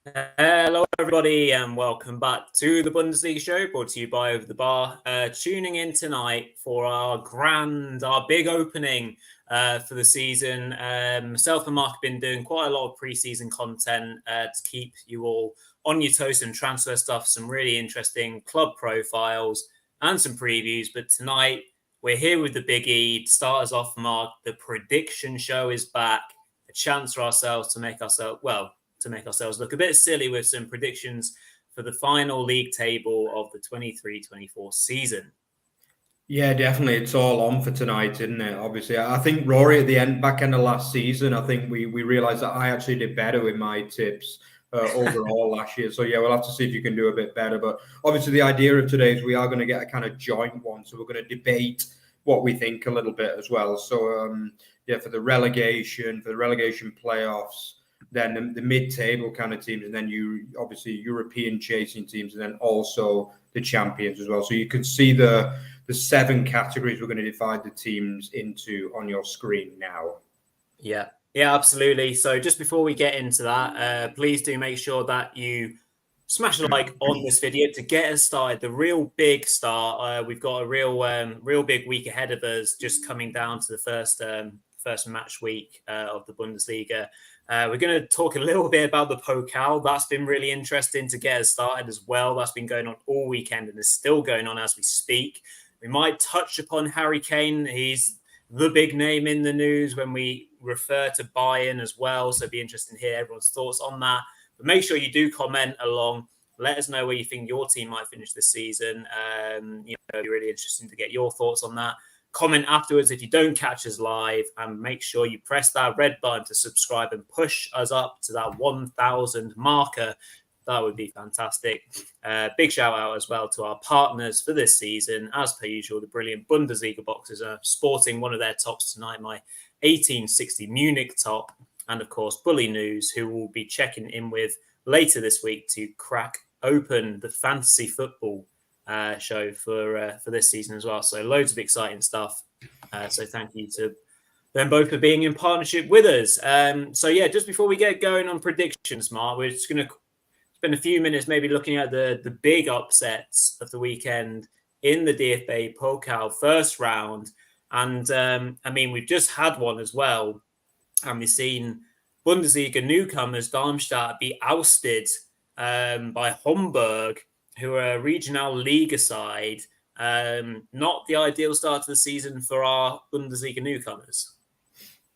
Hello, everybody, and welcome back to the Bundesliga Show, brought to you by Over the Bar. Tuning in tonight for our big opening for the season. Myself and Mark have been doing quite a lot of pre-season content to keep you all on your toes, some transfer stuff, some really interesting club profiles, and some previews. But tonight, we're here with the Big E. To start us off, Mark, the prediction show is back. A chance for ourselves to make ourselves look a bit silly with some predictions for the final league table of the 23-24 season. Yeah, definitely. It's all on for tonight, isn't it? Obviously, I think Rory at the back end of last season, I think we realised that I actually did better with my tips overall last year. So, yeah, we'll have to see if you can do a bit better. But obviously, the idea of today is we are going to get a kind of joint one. So we're going to debate what we think a little bit as well. So, for the relegation playoffs, then the mid-table kind of teams, and then obviously European chasing teams, and then also the champions as well. So you can see the 7 categories we're going to divide the teams into on your screen now. Yeah, absolutely. So just before we get into that, please do make sure that you smash a like on this video to get us started. The real big start. We've got a real big week ahead of us, just coming down to the first match week of the Bundesliga. We're going to talk a little bit about the Pokal. That's been really interesting to get us started as well. That's been going on all weekend and is still going on as we speak. We might touch upon Harry Kane. He's the big name in the news when we refer to Bayern as well. So it'd be interesting to hear everyone's thoughts on that. But make sure you do comment along. Let us know where you think your team might finish this season. It'd be really interesting to get your thoughts on that. Comment afterwards if you don't catch us live, and make sure you press that red button to subscribe and push us up to that 1,000 marker. That would be fantastic. Big shout out as well to our partners for this season. As per usual, the brilliant Bundesliga boxes are sporting one of their tops tonight, my 1860 Munich top. And of course, Bully News, who will be checking in with later this week to crack open the fantasy football show for this season as well. So loads of exciting stuff. So thank you to them both for being in partnership with us. Just before we get going on predictions, Mark, we're just going to spend a few minutes maybe looking at the big upsets of the weekend in the DFB-Pokal first round. And we've just had one as well. And we've seen Bundesliga newcomers Darmstadt be ousted by Hamburg, who are a regional Liga side. Not the ideal start to the season for our Bundesliga newcomers.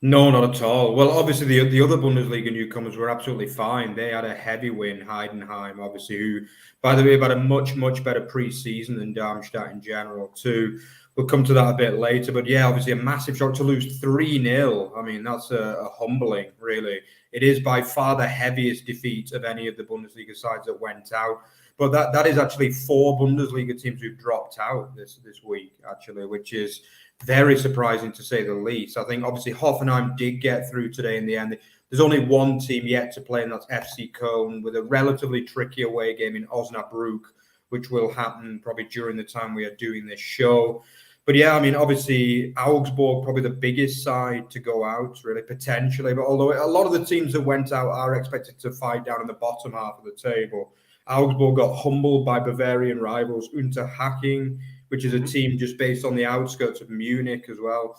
No, not at all. Well, obviously, the other Bundesliga newcomers were absolutely fine. They had a heavy win, Heidenheim, obviously, who, by the way, have had a much, much better pre-season than Darmstadt in general, too. We'll come to that a bit later. But, yeah, obviously, a massive shock to lose 3-0. I mean, that's a humbling, really. It is by far the heaviest defeat of any of the Bundesliga sides that went out. But that is actually 4 Bundesliga teams who've dropped out this week, actually, which is very surprising to say the least. I think obviously Hoffenheim did get through today in the end. There's only one team yet to play, and that's FC Köln, with a relatively tricky away game in Osnabrück, which will happen probably during the time we are doing this show. But yeah, I mean, obviously Augsburg, probably the biggest side to go out, really, potentially. But although a lot of the teams that went out are expected to fight down in the bottom half of the table, Augsburg got humbled by Bavarian rivals Unterhaching, which is a team just based on the outskirts of Munich as well.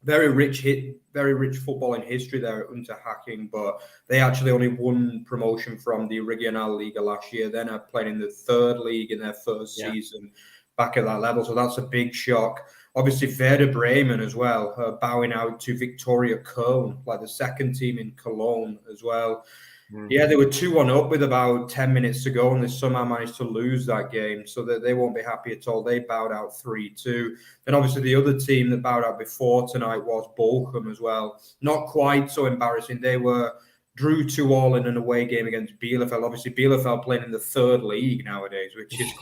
Very rich footballing history there at Unterhaching, but they actually only won promotion from the Regionalliga last year. Then are playing in the 3rd league in their first season back at that level. So that's a big shock. Obviously, Werder Bremen as well, bowing out to Victoria Köln, like the second team in Cologne as well. Yeah, they were 2-1 up with about 10 minutes to go, and they somehow managed to lose that game, so that they won't be happy at all. They bowed out 3-2. Then obviously the other team that bowed out before tonight was Bochum as well. Not quite so embarrassing. They drew 2-2 in an away game against Bielefeld. Obviously Bielefeld playing in the 3rd league nowadays, which is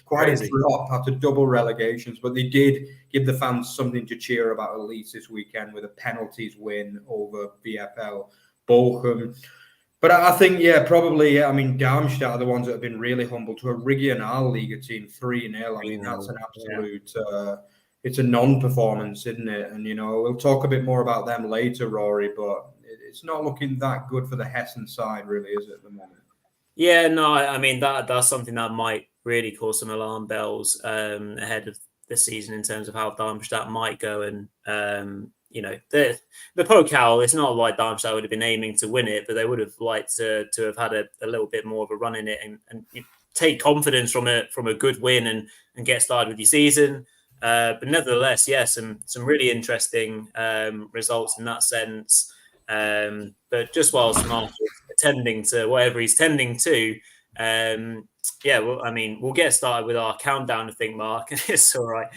quite a drop after double relegations. But they did give the fans something to cheer about at least this weekend with a penalties win over VfL Bochum. But I think, I mean, Darmstadt are the ones that have been really humbled to a Regionalliga team, 3-0. I mean, that's an absolute, it's a non-performance, isn't it? And, we'll talk a bit more about them later, Rory, but it's not looking that good for the Hessen side, really, is it, at the moment? Yeah, no, I mean that's something that might really cause some alarm bells ahead of the season in terms of how Darmstadt might go. And the Pokal, it's not like Darmstadt would have been aiming to win it, but they would have liked to have had a little bit more of a run in it and take confidence from a good win and get started with your season. But nevertheless, yeah, some really interesting results in that sense. But just whilst Mark is attending to whatever he's tending to, well, I mean, we'll get started with our countdown, I think, Mark. It's all right.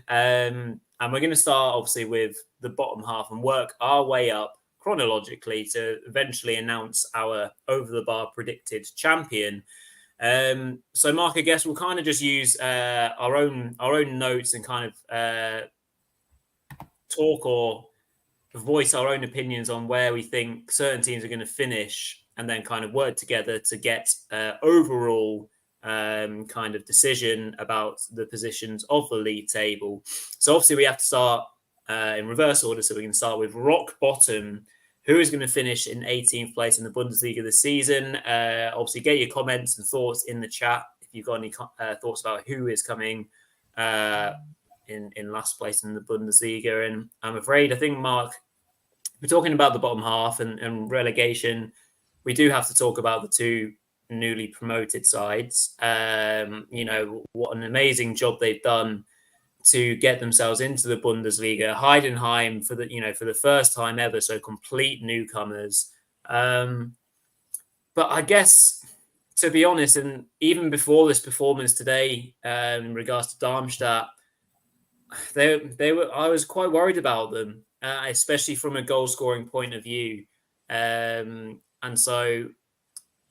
And we're going to start, obviously, with the bottom half and work our way up chronologically to eventually announce our over-the-bar predicted champion. So, Mark, I guess we'll kind of just use our own notes and kind of talk or voice our own opinions on where we think certain teams are going to finish, and then kind of work together to get overall kind of decision about the positions of the league table. So obviously we have to start in reverse order. So we can start with rock bottom. Who is going to finish in 18th place in the Bundesliga this season? Obviously, get your comments and thoughts in the chat if you've got any thoughts about who is coming in last place in the Bundesliga. And I'm afraid, I think, Mark, we're talking about the bottom half and relegation. We do have to talk about the two newly promoted sides. What an amazing job they've done to get themselves into the Bundesliga. Heidenheim for the first time ever, so complete newcomers. But I guess, to be honest, and even before this performance today, in regards to Darmstadt, I was quite worried about them, especially from a goal scoring point of view. And so,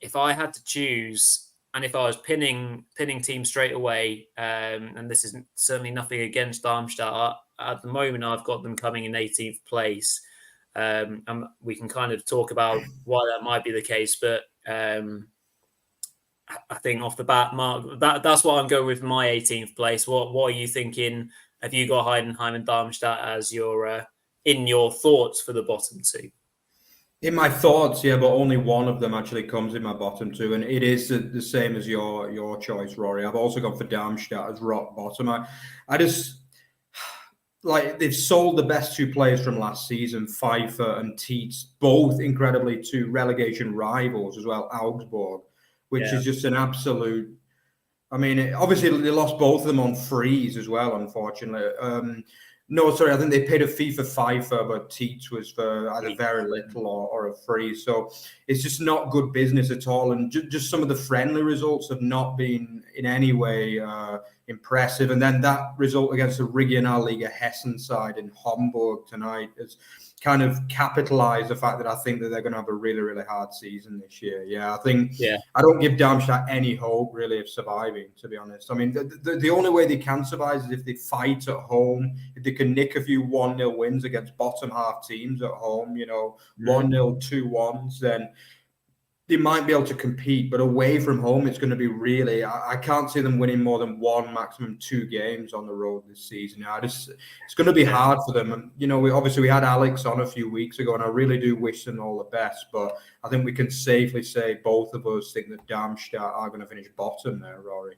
if I had to choose, and if I was pinning teams straight away, and this is certainly nothing against Darmstadt, at the moment I've got them coming in 18th place. And we can kind of talk about why that might be the case, but I think off the bat, Mark, that's what I'm going with my 18th place. What are you thinking? Have you got Heidenheim and Darmstadt as your in your thoughts for the bottom two? In my thoughts, yeah, but only one of them actually comes in my bottom two, and it is the same as your choice, Rory. I've also gone for Darmstadt as rock bottom. I just like they've sold the best two players from last season, Pfeiffer and Tietz, both incredibly to relegation rivals as well, Augsburg, which is just an absolute. I mean, obviously they lost both of them on freeze as well, unfortunately. No, sorry, I think they paid a fee for Pfeiffer, but Tietz was for either very little or a free. So it's just not good business at all. And just some of the friendly results have not been in any way impressive. And then that result against the Regionalliga Hessen side in Hamburg tonight has kind of capitalized the fact that I think that they're going to have a really, really hard season this year. Yeah, I don't give Darmstadt any hope really of surviving, to be honest. I mean, the only way they can survive is if they fight at home, if they can nick a few 1-0 wins against bottom half teams at home, 1-0, 2-1s, then they might be able to compete, but away from home, it's going to be really. I can't see them winning more than one, maximum 2 games on the road this season. It's going to be hard for them. And we had Alex on a few weeks ago, and I really do wish them all the best. But I think we can safely say both of us think that Darmstadt are going to finish bottom there, Rory.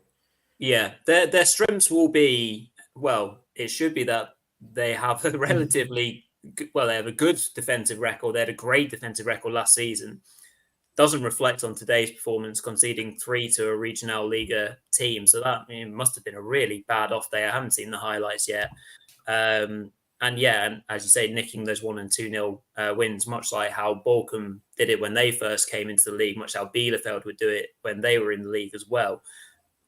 Yeah, their strengths will be, well, it should be that they have a relatively they have a good defensive record. They had a great defensive record last season. Doesn't reflect on today's performance, conceding 3 to a Regionalliga team. So that must have been a really bad off day. I haven't seen the highlights yet. And as you say, nicking those 1 and 2-0 wins, much like how Bochum did it when they first came into the league, much how Bielefeld would do it when they were in the league as well.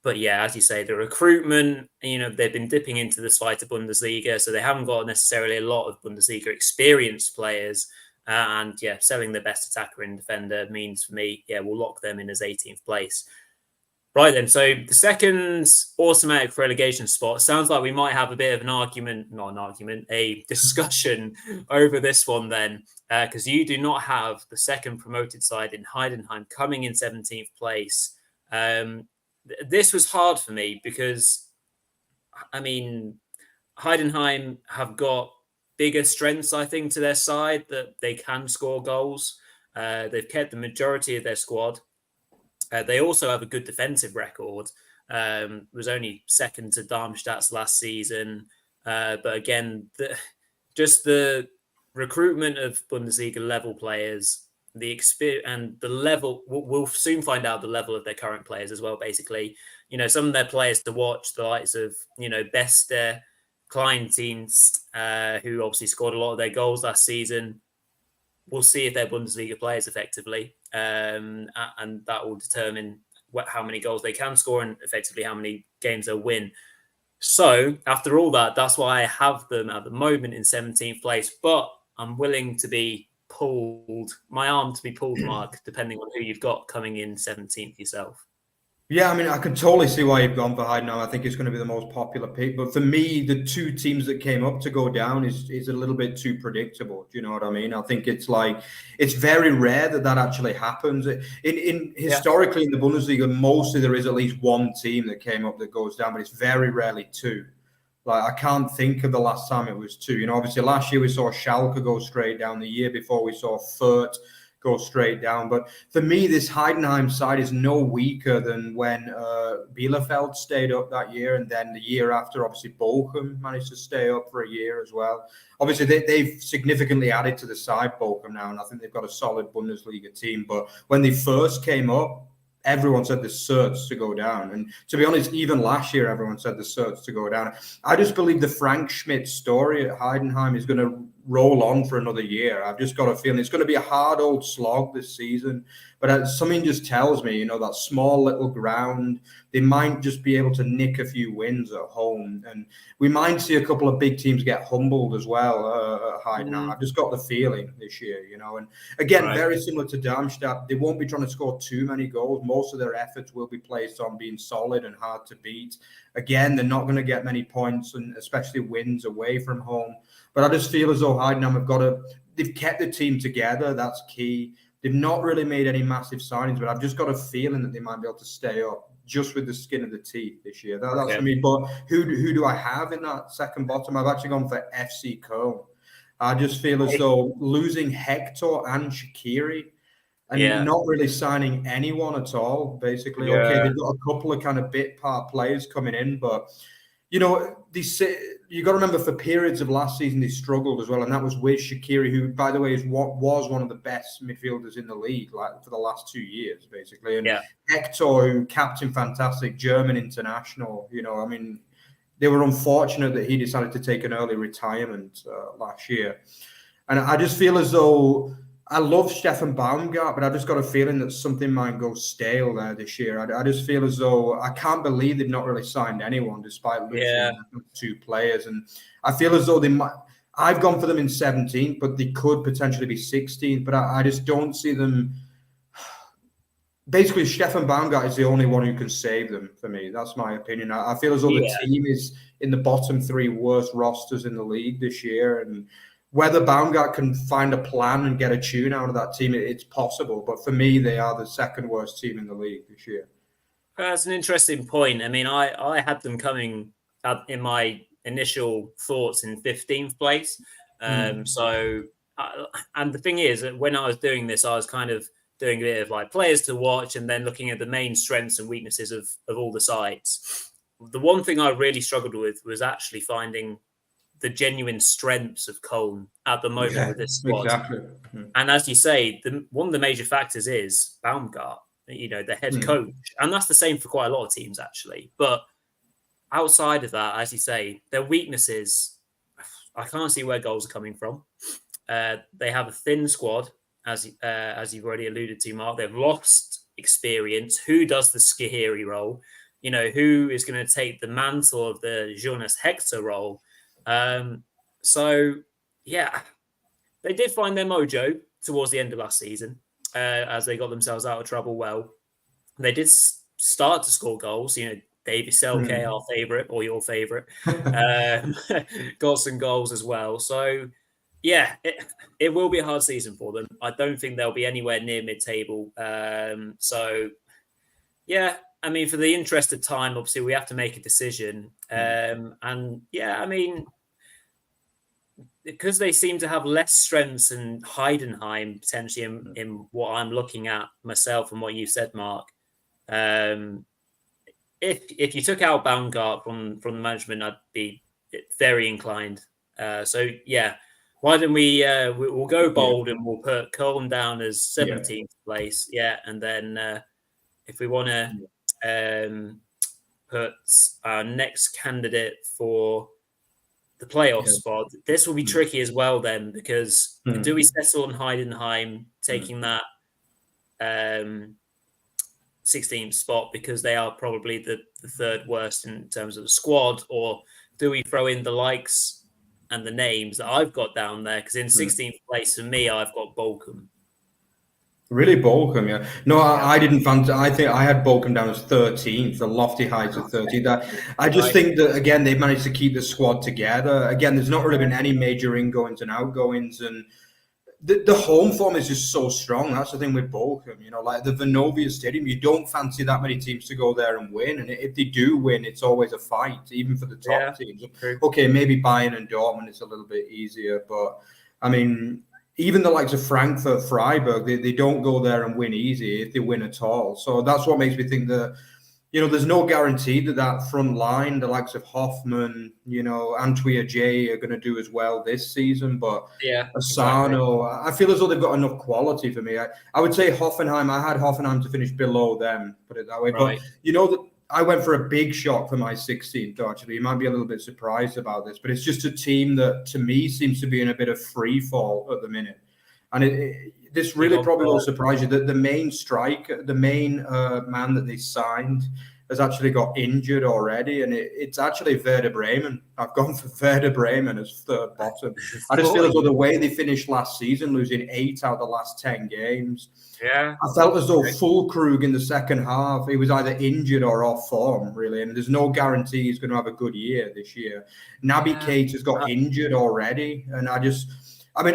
But yeah, as you say, the recruitment, they've been dipping into the Zweite Bundesliga, so they haven't got necessarily a lot of Bundesliga experienced players. Selling the best attacker and defender means for me, we'll lock them in as 18th place. Right then, so the second automatic relegation spot, sounds like we might have a bit of a discussion over this one then, because you do not have the second promoted side in Heidenheim coming in 17th place. This was hard for me because, Heidenheim have got bigger strengths, I think, to their side, that they can score goals. They've kept the majority of their squad. They also have a good defensive record. Was only second to Darmstadt's last season. But again, just the recruitment of Bundesliga level players, the experience and the level, we'll soon find out the level of their current players as well, basically. Some of their players to watch, the likes of, Beste, Kleindienst, who obviously scored a lot of their goals last season. We'll see if they're Bundesliga players effectively. And that will determine how many goals they can score and effectively how many games they'll win. So after all that, that's why I have them at the moment in 17th place. But I'm willing to be pulled, my arm to be pulled, Mark, depending on who you've got coming in 17th yourself. Yeah, I mean, I can totally see why you've gone for Heidenheim. I think it's going to be the most popular pick. But for me, the two teams that came up to go down is a little bit too predictable. Do you know what I mean? I think it's very rare that actually happens. Historically in the Bundesliga, mostly there is at least one team that came up that goes down, but it's very rarely two. Like, I can't think of the last time it was two. Obviously last year we saw Schalke go straight down. The year before we saw Fürth go straight down. But for me, this Heidenheim side is no weaker than when Bielefeld stayed up that year. And then the year after, obviously, Bochum managed to stay up for a year as well. Obviously, they've significantly added to the side, Bochum, now. And I think they've got a solid Bundesliga team. But when they first came up, everyone said the certs to go down. And to be honest, even last year, everyone said the certs to go down. I just believe the Frank Schmidt story at Heidenheim is going to roll on for another year. I've just got a feeling it's going to be a hard old slog this season. But something just tells me, that small little ground, they might just be able to nick a few wins at home. And we might see a couple of big teams get humbled as well at Heidenheim. I've just got the feeling this year, And again, very similar to Darmstadt, they won't be trying to score too many goals. Most of their efforts will be placed on being solid and hard to beat. Again, they're not going to get many points, and especially wins away from home. But I just feel as though Heidenheim they've kept the team together. That's key. They've not really made any massive signings, but I've just got a feeling that they might be able to stay up just with the skin of the teeth this year. That's for me. But who do I have in that second bottom? I've actually gone for FC Köln. I just feel as though losing Hector and Shaqiri and not really signing anyone at all, basically. Yeah. Okay, they've got a couple of kind of bit part players coming in, but you got to remember for periods of last season they struggled as well, and that was with Shaqiri, who, by the way, was one of the best midfielders in the league, like for the last 2 years, basically. And Hector, who captain fantastic German international, I mean, they were unfortunate that he decided to take an early retirement last year, and I just feel as though. I love Stefan Baumgart, but I've just got a feeling that something might go stale there this year. I just feel as though I can't believe they've not really signed anyone despite losing 2 players. And I feel as though they might. I've gone for them in 17th, but they could potentially be 16th. But I just don't see them. Basically, Stefan Baumgart is the only one who can save them for me. That's my opinion. I feel as though the team is in the bottom 3 worst rosters in the league this year, and whether Baumgart can find a plan and get a tune out of that team, it's possible. But for me, they are the second worst team in the league this year. That's an interesting point. I mean, I had them coming in my initial thoughts in 15th place. And the thing is, when I was doing this, I was kind of doing a bit of like players to watch and then looking at the main strengths and weaknesses of all the sides. The one thing I really struggled with was actually finding the genuine strengths of Köln at the moment with this squad. Exactly. And as you say, one of the major factors is Baumgart, the head coach. And that's the same for quite a lot of teams, actually. But outside of that, as you say, their weaknesses, I can't see where goals are coming from. They have a thin squad, as you've already alluded to, Mark. They've lost experience. Who does the Skihiri role? Who is going to take the mantle of the Jonas Hector role? They did find their mojo towards the end of last season as they got themselves out of trouble. Well, they did start to score goals. David Selke, our favourite, or your favourite, got some goals as well. So, it will be a hard season for them. I don't think they'll be anywhere near mid-table. I mean, for the interest of time, obviously, we have to make a decision. because they seem to have less strengths than Heidenheim potentially in what I'm looking at myself and what you said, Mark. If you took out Baumgart from the management, I'd be very inclined. So yeah, why don't we'll go bold and we'll put Köln down as 17th place. Yeah, and then if we want to put our next candidate for the playoff spot, this will be tricky as well then, because do we settle on Heidenheim taking that 16th spot because they are probably the third worst in terms of the squad, or do we throw in the likes and the names that I've got down there? Because in 16th place for me, I've got Bochum. Really, Bochum, yeah. No, I didn't fancy. I think I had Bochum down as 13th, the lofty heights of 13th. I just think that, again, they've managed to keep the squad together. Again, there's not really been any major ingoings and outgoings, and the home form is just so strong. That's the thing with Bochum, like the Vonovia Stadium, you don't fancy that many teams to go there and win. And if they do win, it's always a fight, even for the top teams. Okay, maybe Bayern and Dortmund, it's a little bit easier. But, I mean, even the likes of Frankfurt, Freiburg, they don't go there and win easy if they win at all. So that's what makes me think that, there's no guarantee that front line, the likes of Hoffman, Antwi Ajay are going to do as well this season. But Asano, exactly. I feel as though they've got enough quality for me. I would say Hoffenheim, I had Hoffenheim to finish below them, put it that way. Right. But that I went for a big shock for my 16th, actually. You might be a little bit surprised about this, but it's just a team that, to me, seems to be in a bit of free fall at the minute. And this really probably will surprise you that the main striker, the main man that they signed has actually got injured already. And it's actually Werder Bremen. I've gone for Werder Bremen as third bottom. I just feel as though the way they finished last season, losing 8 out of the last 10 games. Yeah. I felt as though Füllkrug in the second half, he was either injured or off form, really. And there's no guarantee he's going to have a good year this year. Naby Keita has got injured already. And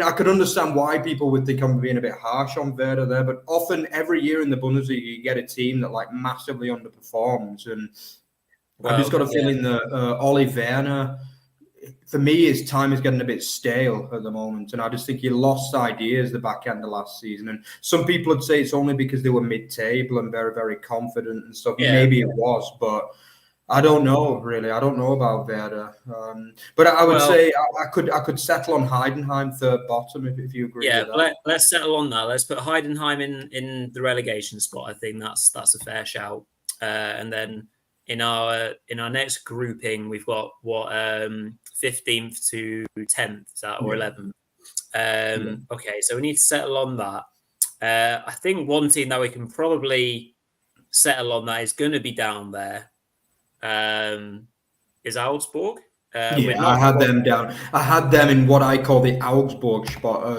I could understand why people would think I'm being a bit harsh on Werder there, but often every year in the Bundesliga, you get a team that massively underperforms. And I've just got a feeling that Ole Werner, for me, his time is getting a bit stale at the moment. And I just think he lost ideas the back end of last season. And some people would say it's only because they were mid-table and very, very confident and stuff. Yeah. Maybe it was, but I don't know, really. I don't know about Werder. But I would say I could settle on Heidenheim third bottom if you agree with that. Let's settle on that. Let's put Heidenheim in the relegation spot. I think that's a fair shout. And then in our next grouping, we've got 15th to 10th, is that, or 11th? Okay, so we need to settle on that. I think one team that we can probably settle on that is going to be down there is Augsburg. I had them down. I had them in what I call the Augsburg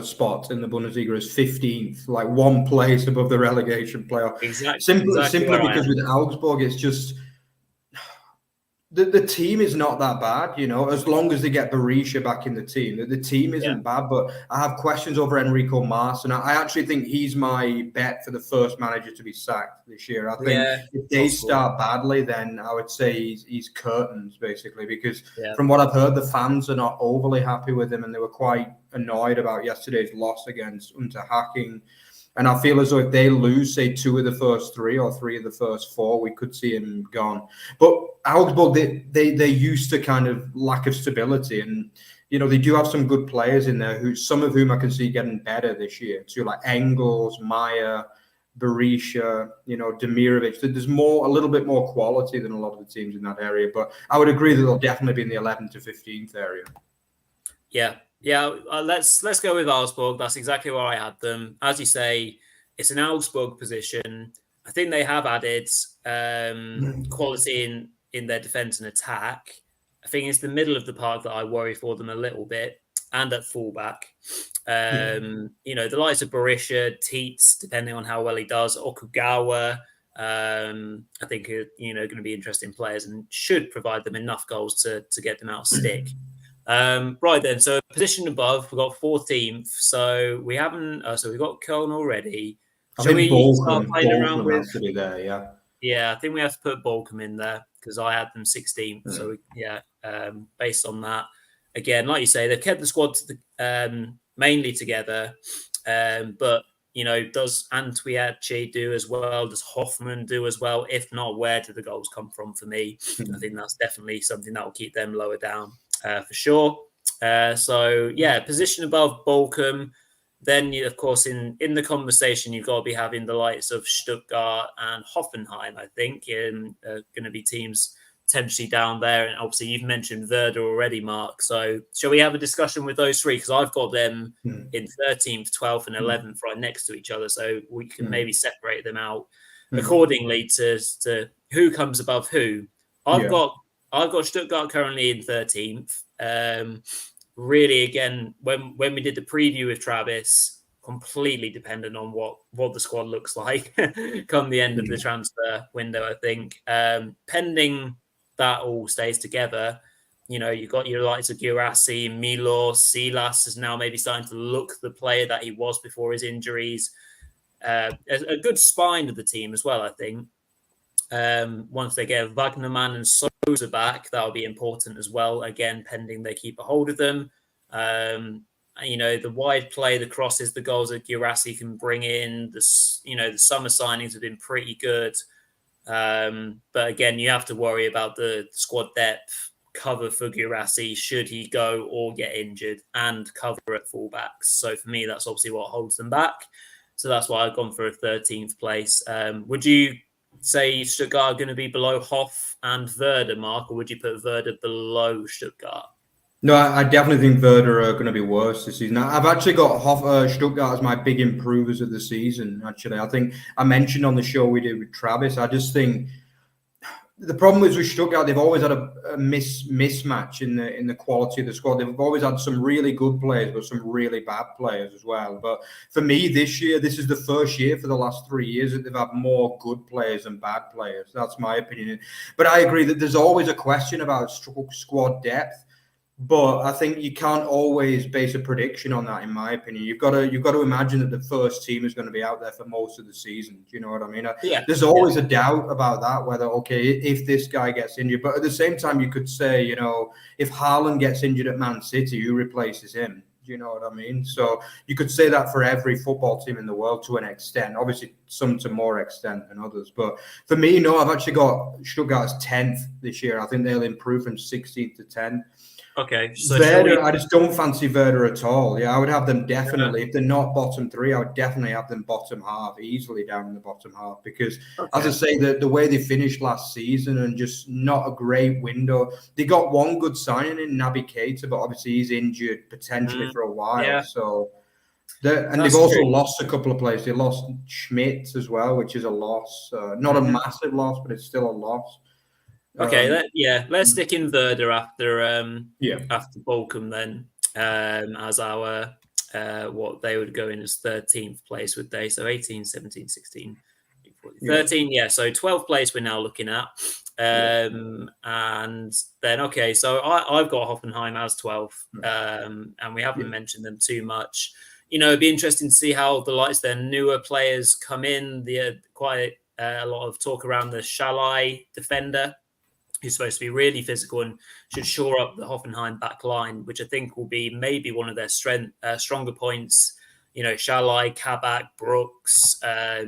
spot in the Bundesliga as 15th, like one place above the relegation playoff. Simply because with Augsburg, it's just the team is not that bad, as long as they get Berisha back in the team. The team isn't bad, but I have questions over Enrico Mas, and I actually think he's my bet for the first manager to be sacked this year. I think if they start badly, then I would say he's curtains, basically, because from what I've heard, the fans are not overly happy with him, and they were quite annoyed about yesterday's loss against Unterhaching. And I feel as though if they lose, say, 2 of the first 3 or 3 of the first 4, we could see him gone. But Augsburg, they're used to kind of lack of stability. And, they do have some good players in there, some of whom I can see getting better this year, too, like Engels, Meyer, Berisha, Demirovic. There's a little bit more quality than a lot of the teams in that area. But I would agree that they'll definitely be in the 11th to 15th area. Yeah. Yeah, let's go with Augsburg. That's exactly where I had them. As you say, it's an Augsburg position. I think they have added quality in their defence and attack. I think it's the middle of the park that I worry for them a little bit, and at fullback. The likes of Berisha, Tietz, depending on how well he does, Okugawa, I think are going to be interesting players and should provide them enough goals to get them out of stick. Right then, so position above, we've got 14th. So we haven't. So we've got Köln already. Shall we start playing around with? To be there, I think we have to put Bochum in there because I had them 16th. So based on that, again, like you say, they've kept the squad mainly together. But, does Antwiace do as well? Does Hoffman do as well? If not, where do the goals come from for me? I think that's definitely something that will keep them lower down for sure. Position above Bochum. Then, of course, in the conversation, you've got to be having the likes of Stuttgart and Hoffenheim, I think, going to be teams potentially down there. And obviously, you've mentioned Werder already, Mark. So shall we have a discussion with those three? Because I've got them in 13th, 12th, and 11th right next to each other. So we can maybe separate them out accordingly to who comes above who. I've got Stuttgart currently in 13th. Really, again, when we did the preview with Travis, completely dependent on what the squad looks like come the end of the transfer window, I think. Pending that all stays together, you've got your likes of Guirassy, Milo, Silas is now maybe starting to look the player that he was before his injuries. A good spine of the team as well, I think. Once they get Wagnerman and Sousa back, that'll be important as well. Again, pending they keep a hold of them. The wide play, the crosses, the goals that Guirassy can bring in. The summer signings have been pretty good. But again, you have to worry about the squad depth, cover for Guirassy should he go or get injured, and cover at fullbacks. So for me, that's obviously what holds them back. So that's why I've gone for a 13th place. Would you say Stuttgart are going to be below Hoff and Werder, Mark, or would you put Werder below Stuttgart? No, I definitely think Werder are going to be worse this season. I've actually got Stuttgart as my big improvers of the season, actually. I think I mentioned on the show we did with Travis, I just think the problem is with Stuttgart, they've always had a mismatch in the quality of the squad. They've always had some really good players, but some really bad players as well. But for me, this year, this is the first year for the last 3 years that they've had more good players than bad players. That's my opinion. But I agree that there's always a question about squad depth. But I think you can't always base a prediction on that, in my opinion. You've got to imagine that the first team is going to be out there for most of the season. Do you know what I mean? There's always a doubt about that, whether, if this guy gets injured. But at the same time, you could say, if Haaland gets injured at Man City, who replaces him? Do you know what I mean? So you could say that for every football team in the world to an extent. Obviously, some to more extent than others. But for me, no, I've actually got Stuttgart as 10th this year. I think they'll improve from 16th to 10th. Okay. So Werder, I just don't fancy Werder at all. Yeah, I would have them definitely. If they're not bottom three, I would definitely have them bottom half, easily down in the bottom half. Because, as I say, the way they finished last season and just not a great window. They got one good signing in Naby Keita, but obviously he's injured potentially for a while. Yeah. So, they've also lost a couple of players. They lost Schmidt as well, which is a loss. Not a massive loss, but it's still a loss. Okay, let's stick in Werder after Bochum then, as our what they would go in as 13th place, would they? So 18, 17, 16, 13, so 12th place we're now looking at. And then, so I've got Hoffenheim as 12th, and we haven't mentioned them too much. It'd be interesting to see how the likes their newer players come in. Quite a lot of talk around the Shalai defender, who's supposed to be really physical and should shore up the Hoffenheim back line, which I think will be maybe one of their stronger points. Shalai, Kabak, Brooks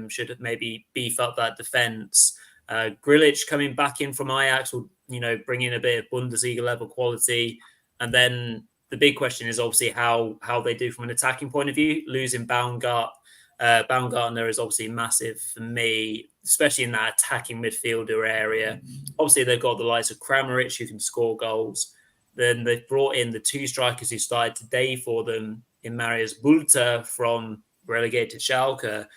should maybe beef up that defence. Grilic coming back in from Ajax will, bring in a bit of Bundesliga level quality. And then the big question is obviously how they do from an attacking point of view. Losing Baumgartner is obviously massive for me, especially in that attacking midfielder area. Obviously, they've got the likes of Kramaric who can score goals. Then they've brought in the two strikers who started today for them in Marius Bulter from relegated Schalke,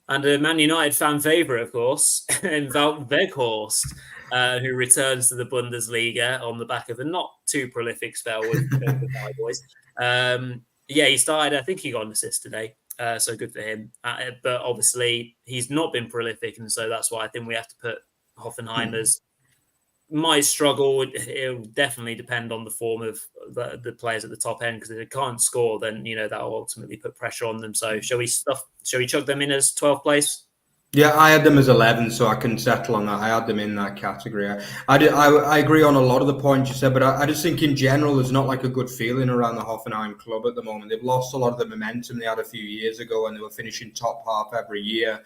and a Man United fan favourite, of course, in Wout Weghorst, who returns to the Bundesliga on the back of a not too prolific spell with the Cowboys. He started, I think he got an assist today. So good for him. But obviously, he's not been prolific. And so that's why I think we have to put Hoffenheim as my struggle. It'll definitely depend on the form of the players at the top end, because if they can't score, then, that will ultimately put pressure on them. So shall we chuck them in as 12th place? Yeah, I had them as 11, so I can settle on that. I had them in that category. I agree on a lot of the points you said, but I just think in general, there's not like a good feeling around the Hoffenheim club at the moment. They've lost a lot of the momentum they had a few years ago when they were finishing top half every year.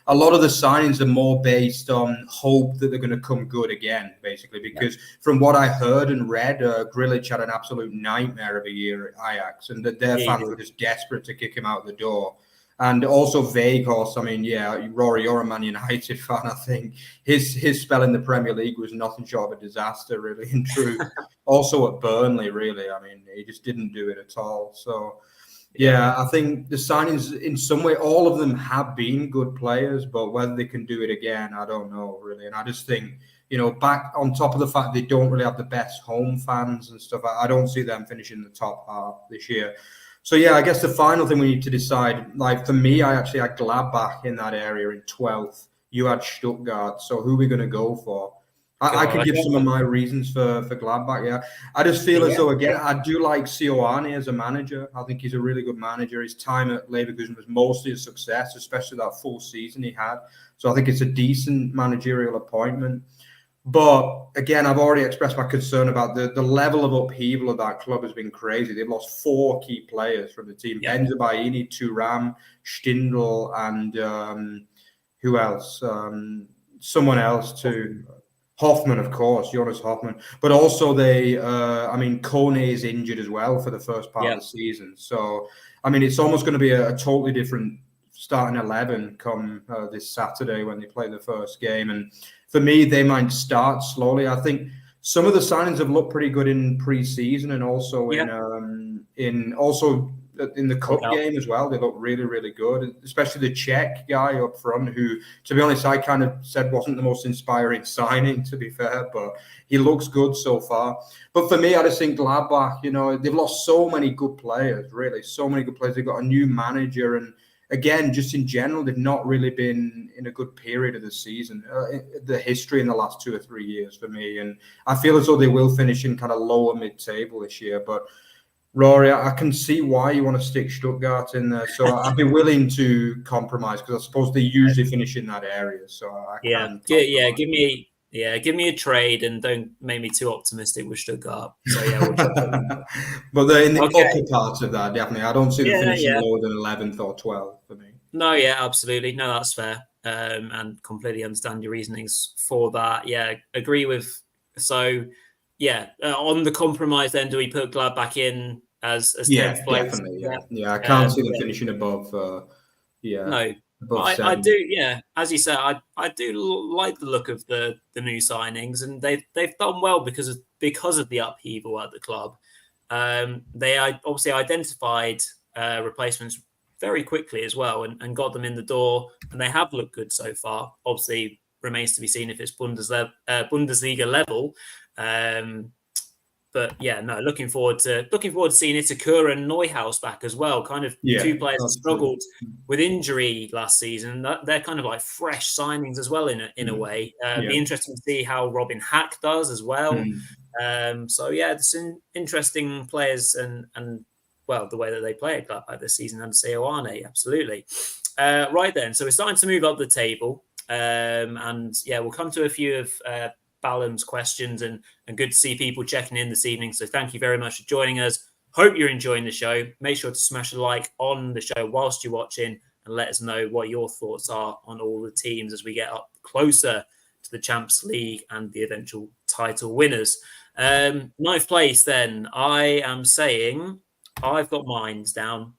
A lot of the signings are more based on hope that they're going to come good again, basically, because from what I heard and read, Grilic had an absolute nightmare of a year at Ajax, and that their fans were just desperate to kick him out the door. And also Weghorst, I mean, yeah, Rory, you're a Man United fan, I think. His spell in the Premier League was nothing short of a disaster, really, in truth. Also at Burnley, really. I mean, he just didn't do it at all. So, yeah, I think the signings, in some way, all of them have been good players, but whether they can do it again, I don't know, really. And I just think, back on top of the fact they don't really have the best home fans and stuff, I don't see them finishing the top half this year. So, yeah, I guess the final thing we need to decide, like for me, I actually had Gladbach in that area in 12th. You had Stuttgart. So who are we going to go for? I can give some of my reasons for Gladbach, yeah. I just feel as though, again, I do like Sioane as a manager. I think he's a really good manager. His time at Leverkusen was mostly a success, especially that full season he had. So I think it's a decent managerial appointment. But again, I've already expressed my concern about the level of upheaval of that club has been crazy. They've lost 4 key players from the team: Benzabaini, Thuram, Stindl, and who else? Someone else too. Hoffman, of course, Jonas Hoffman. But also Kone is injured as well for the first part of the season. So, I mean, it's almost going to be a totally different starting 11 come this Saturday when they play the first game. And for me, they might start slowly. I think some of the signings have looked pretty good in pre-season and also in the cup game as well. They look really, really good, especially the Czech guy up front, who, to be honest, I kind of said wasn't the most inspiring signing, to be fair, but he looks good so far. But for me, I just think Gladbach, they've lost so many good players, really, so many good players. They've got a new manager, and again, just in general, they've not really been in a good period of the season, the history in the last 2 or 3 years for me. And I feel as though they will finish in kind of lower mid-table this year, but Rory, I can see why you want to stick Stuttgart in there. So I'd be willing to compromise because I suppose they usually finish in that area. So I can. Give me a trade and don't make me too optimistic with Stuttgart. So yeah, we'll check but they're in the upper parts of that, definitely. I don't see them finishing lower than 11th or 12th for me. No, yeah, absolutely. No, that's fair. And completely understand your reasonings for that. Yeah, agree with. So, on the compromise, then do we put Gladbach in as 10th place? Definitely. Yeah, I can't see them finishing above. No, above I do. Yeah, as you said, I do like the look of the new signings, and they've done well because of the upheaval at the club. They obviously identified replacements very quickly as well and got them in the door, and they have looked good so far. Obviously, remains to be seen if it's Bundesliga level. But yeah, no, looking forward to seeing Itakura and Neuhaus back as well. Kind of 2 players that struggled with injury last season. They're kind of like fresh signings as well in a way. Be interesting to see how Robin Hack does as well. So yeah, there's some interesting players and well, the way that they play at this season under Sioane, absolutely. Right then, so we're starting to move up the table, and yeah, we'll come to a few of Ballum's questions and good to see people checking in this evening. So thank you very much for joining us. Hope you're enjoying the show. Make sure to smash a like on the show whilst you're watching and let us know what your thoughts are on all the teams as we get up closer to the Champions League and the eventual title winners. 9th place then. I am saying I've got mines down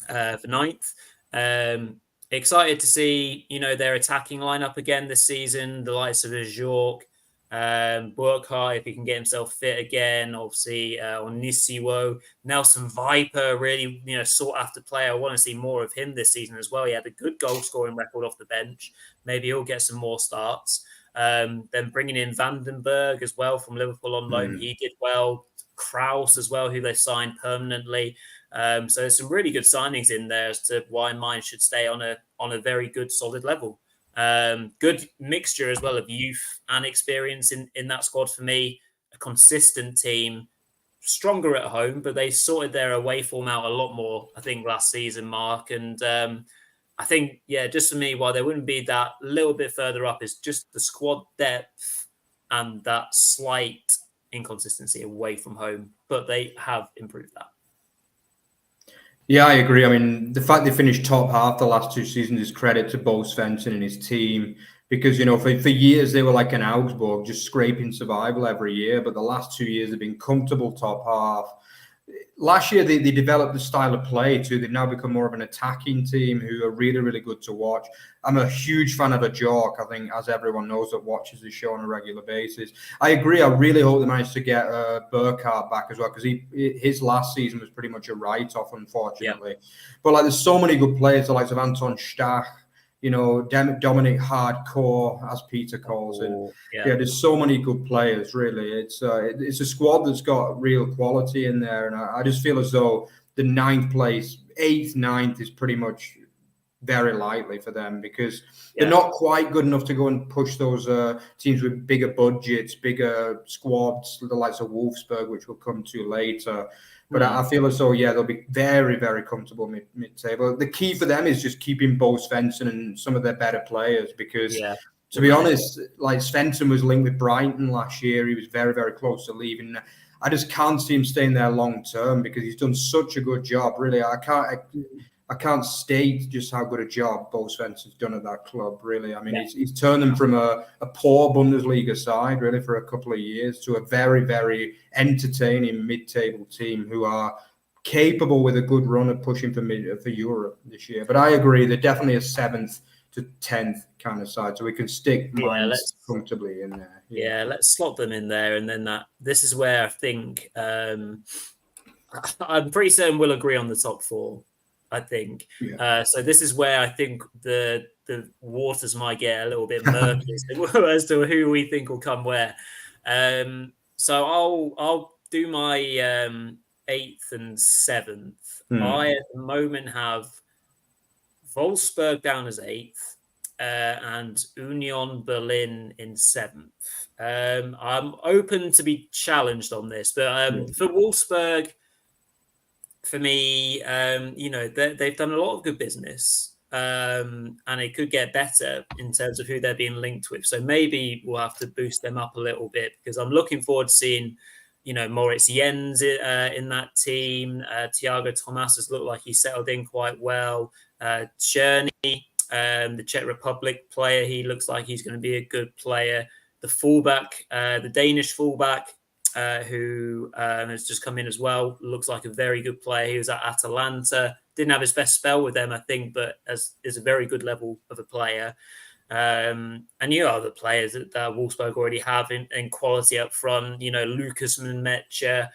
for 9th. Excited to see, their attacking lineup again this season. The likes of Ajork, Burkhardt, if he can get himself fit again. Obviously, Onisiwo, Nelson Viper, really, sought after player. I want to see more of him this season as well. He had a good goal scoring record off the bench. Maybe he'll get some more starts. Then bringing in Vandenberg as well from Liverpool on loan. He did well. Kraus as well, who they signed permanently. So there's some really good signings in there as to why mine should stay on a very good, solid level. Good mixture as well of youth and experience in that squad for me. A consistent team, stronger at home, but they sorted their away form out a lot more, I think, last season, Mark. And I think, just for me, why they wouldn't be that little bit further up is just the squad depth and that slight inconsistency away from home. But they have improved that. Yeah, I agree. I mean, the fact they finished top half the last 2 seasons is credit to Bo Svensson and his team because, for years they were like an Augsburg, just scraping survival every year. But the last 2 years have been comfortable top half. Last year, they developed the style of play too. They've now become more of an attacking team who are really, really good to watch. I'm a huge fan of a Jork, I think, as everyone knows that watches the show on a regular basis. I agree. I really hope they manage to get Burkhardt back as well because his last season was pretty much a write-off, unfortunately. Yeah. But there's so many good players, the likes of Anton Stach, Dominic Hardcore, as Peter calls him. Yeah, there's so many good players, really. It's a squad that's got real quality in there. And I just feel as though the 9th place, 8th, 9th is pretty much very likely for them because they're not quite good enough to go and push those teams with bigger budgets, bigger squads, the likes of Wolfsburg, which we'll come to later. But I feel as though, they'll be very, very comfortable mid-table. The key for them is just keeping Bo Svensson and some of their better players because, to be honest, Svensson was linked with Brighton last year. He was very, very close to leaving. I just can't see him staying there long term because he's done such a good job. Really, I can't state just how good a job Bo Svensson's done at that club, really. I mean, he's turned them from a poor Bundesliga side, really, for a couple of years to a very, very entertaining mid-table team who are capable with a good run of pushing for Europe this year. But I agree, they're definitely a 7th to 10th kind of side, so we can stick Mainz comfortably in there. Yeah, let's slot them in there. And then this is where I think I'm pretty certain we'll agree on the top 4. I think. So this is where I think the waters might get a little bit murky as to who we think will come where. So I'll do my 8th and 7th. I at the moment have Wolfsburg down as 8th and Union Berlin in 7th. I'm open to be challenged on this, but for Wolfsburg, for me, they've done a lot of good business and it could get better in terms of who they're being linked with. So maybe we'll have to boost them up a little bit because I'm looking forward to seeing, Moritz Jens in that team. Thiago Thomas has looked like he settled in quite well. Czerny, the Czech Republic player, he looks like he's going to be a good player. The fullback, the Danish fullback, who has just come in as well. Looks like a very good player. He was at Atalanta. Didn't have his best spell with them, I think, but is a very good level of a player. And other players that Wolfsburg already have in quality up front. Lucas Metzger,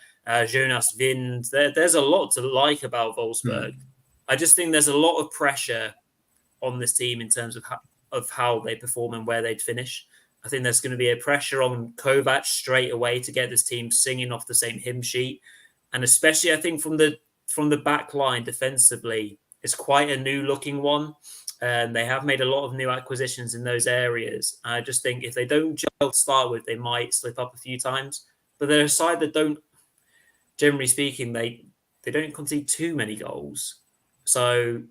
Jonas Wind. There's a lot to like about Wolfsburg. I just think there's a lot of pressure on this team in terms of how they perform and where they'd finish. I think there's going to be a pressure on Kovac straight away to get this team singing off the same hymn sheet. And especially, I think, from the back line defensively, it's quite a new looking one. And they have made a lot of new acquisitions in those areas. I just think if they don't gel to start with, they might slip up a few times. But they're a side that don't, generally speaking, they don't concede too many goals. So...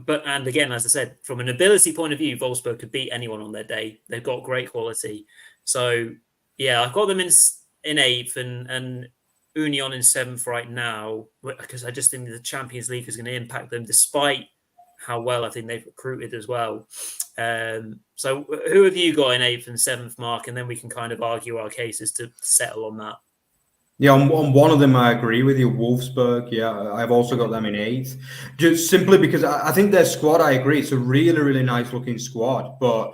and again, as I said, from an ability point of view, Wolfsburg could beat anyone on their day. They've got great quality. So, I've got them in 8th and Union in 7th right now because I just think the Champions League is going to impact them despite how well I think they've recruited as well. So who have you got in 8th and 7th, Mark? And then we can kind of argue our cases to settle on that. Yeah, on one of them, I agree with you. Wolfsburg, I've also got them in 8th. Just simply because I think their squad, I agree, it's a really, really nice looking squad. But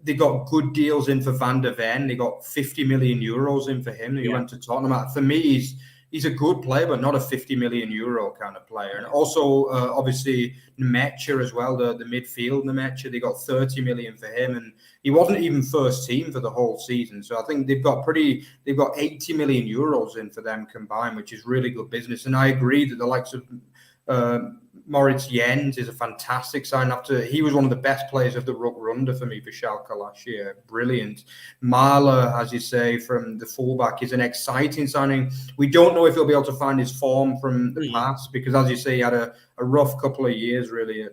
they got good deals in for Van der Ven. They got 50 million euros in for him. He went to Tottenham. For me, he's a good player, but not a 50 million euro kind of player. And also, obviously, Nemecha as well, the midfield Nemecha, they got 30 million for him. And he wasn't even first team for the whole season. So I think they've got 80 million euros in for them combined, which is really good business. And I agree that the likes of Moritz Jens is a fantastic sign. After he was one of the best players of the Rückrunde for me for Schalke last year. Brilliant. Mahler, as you say, from the fullback, is an exciting signing. We don't know if he'll be able to find his form from the past because, as you say, he had a rough couple of years really at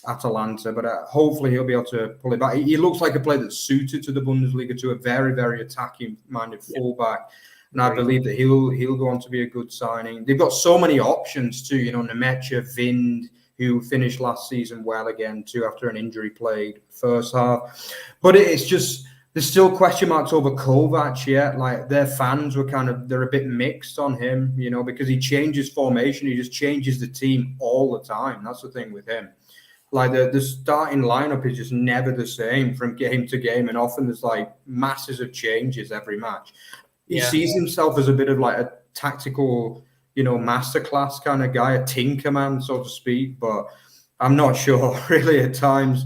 Atalanta, but hopefully he'll be able to pull it back. He looks like a player that's suited to the Bundesliga, to a very, very attacking-minded fullback. And I believe that he'll go on to be a good signing. They've got so many options too, Nemecha, Vind, who finished last season well again too after an injury played first half. But it's just, there's still question marks over Kovac yet. Like their fans they're a bit mixed on him, because he changes formation. He just changes the team all the time. That's the thing with him. Like the starting lineup is just never the same from game to game. And often there's like masses of changes every match. He sees himself as a bit of like a tactical, masterclass kind of guy, a tinkerman, so to speak. But I'm not sure really at times.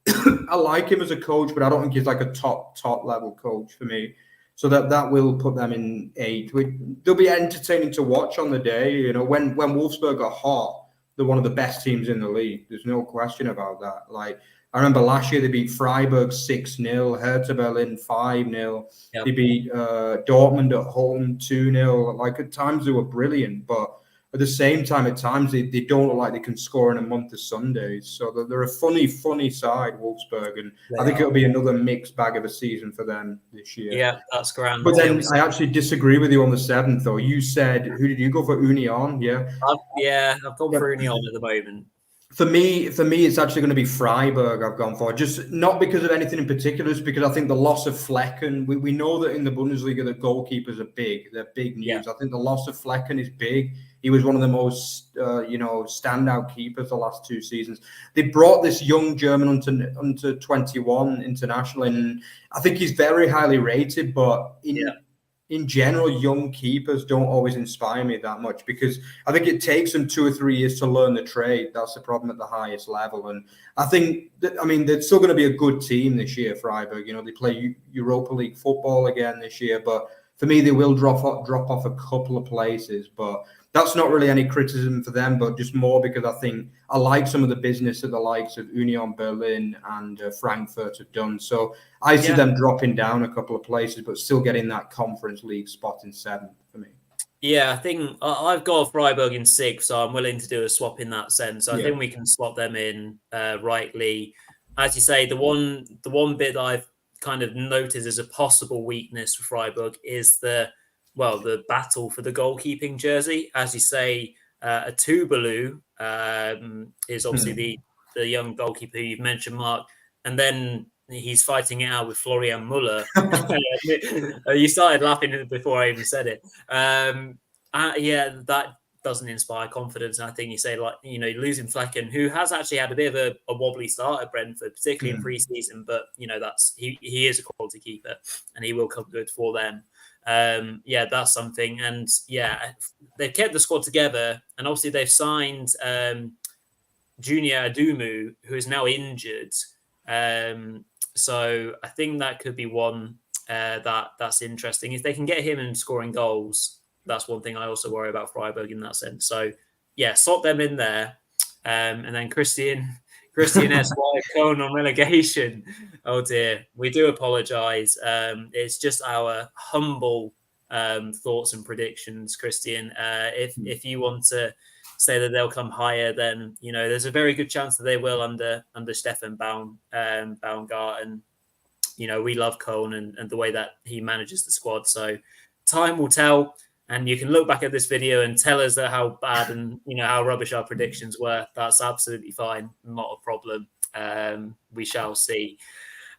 I like him as a coach, but I don't think he's like a top level coach for me. So that will put them in 8th. They'll be entertaining to watch on the day. When Wolfsburg are hot, they're one of the best teams in the league. There's no question about that. Like, I remember last year they beat Freiburg 6-0, Hertha Berlin 5-0. Yep. They beat Dortmund at home 2-0. Like, at times they were brilliant, but at the same time, at times they don't look like they can score in a month of Sundays. So they're a funny side, Wolfsburg, and I think it'll be another mixed bag of a season for them this year. Yeah, that's grand. But then I actually disagree with you on the 7th, though. You said, who did you go for? Union, yeah? I've gone for Union at the moment. For me, it's actually going to be Freiburg I've gone for. Just not because of anything in particular, just because I think the loss of Flecken, we know that in the Bundesliga that goalkeepers are big. They're big news. Yeah. I think the loss of Flecken is big. He was one of the most, standout keepers the last 2 seasons. They brought this young German under 21 international, and I think he's very highly rated, but in general, young keepers don't always inspire me that much because I think it takes them 2 or 3 years to learn the trade. That's the problem at the highest level. And I think they're still going to be a good team this year, Freiburg. They play Europa League football again this year, but for me, they will drop off a couple of places. But that's not really any criticism for them, but just more because I think I like some of the business that the likes of Union Berlin and Frankfurt have done. So I see them dropping down a couple of places, but still getting that Conference League spot in 7th for me. Yeah, I think I've got Freiburg in 6th, so I'm willing to do a swap in that sense. I think we can slot them in rightly. As you say, the one bit that I've kind of noticed as a possible weakness for Freiburg is the battle for the goalkeeping jersey. As you say, a Tuvalu is obviously the young goalkeeper you've mentioned, Mark, and then he's fighting it out with Florian Müller. You started laughing before I even said it. That doesn't inspire confidence. And I think you say, losing Flecken, who has actually had a bit of a wobbly start at Brentford, particularly in pre-season, but he is a quality keeper and he will come good for them. That's something. And they've kept the squad together, and obviously they've signed Junior Adumu, who is now injured. So I think that could be one that's interesting. If they can get him in scoring goals, that's one thing I also worry about Freiburg in that sense. So slot them in there. And then Christian S.Y. Cone on relegation. Oh dear, we do apologise. It's just our humble thoughts and predictions, Christian. If you want to say that they'll come higher, then there's a very good chance that they will under Stefan Baumgarten. We love Cone and the way that he manages the squad. So time will tell. And you can look back at this video and tell us that how bad and how rubbish our predictions were. That's absolutely fine, not a problem. We shall see.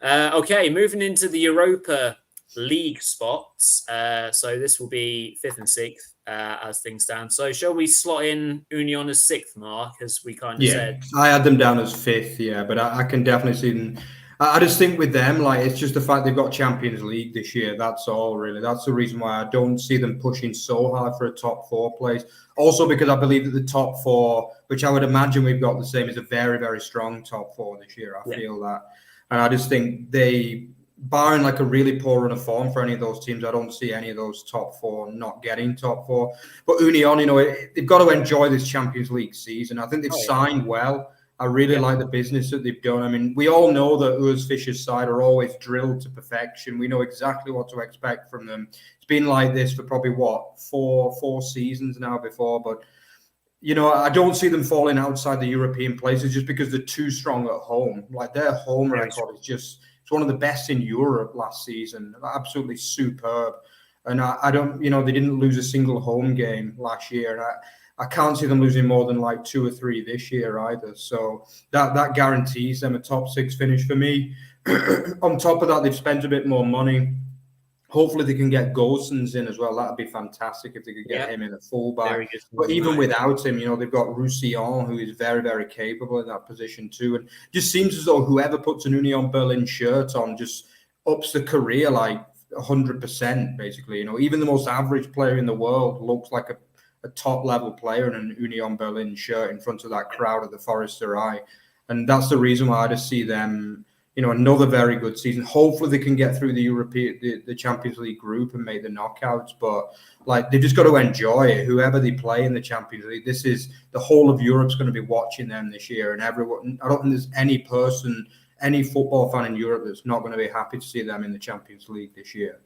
Okay, moving into the Europa League spots. So this will be 5th and 6th as things stand. So shall we slot in Union as 6th, Mark, as we kind of said? I had them down as 5th, but I can definitely see them. I just think with them, it's just the fact they've got Champions League this year. That's all, really. That's the reason why I don't see them pushing so hard for a top 4 place. Also because I believe that the top 4, which I would imagine we've got the same, is a very, very strong top 4 this year. I feel that. And I just think barring like a really poor run of form for any of those teams, I don't see any of those top four not getting top four. But Union, they've got to enjoy this Champions League season. I think they've signed well. I really like the business that they've done. I mean, we all know that Urs Fischer's side are always drilled to perfection. We know exactly what to expect from them. It's been like this for probably, four seasons now before. But, I don't see them falling outside the European places just because they're too strong at home. Like, their home record is just... It's one of the best in Europe last season. Absolutely superb. And I don't, they didn't lose a single home game last year. And I can't see them losing more than like 2 or 3 this year either. So that guarantees them a top 6 finish for me. On top of that, they've spent a bit more money. Hopefully they can get Golsons in as well. That'd be fantastic if they could get him in at fullback. But even without him, they've got Roussillon, who is very, very capable in that position too. And just seems as though whoever puts an Union Berlin shirt on just ups the career like 100%, basically. Even the most average player in the world looks like a top-level player in an Union Berlin shirt in front of that crowd at the Forester Eye. And that's the reason why I just see them... another very good season. Hopefully they can get through the Champions League group and make the knockouts. But they've just got to enjoy it. Whoever they play in the Champions League, this is the whole of Europe's going to be watching them this year. And everyone, I don't think there's any football fan in Europe that's not going to be happy to see them in the Champions League this year.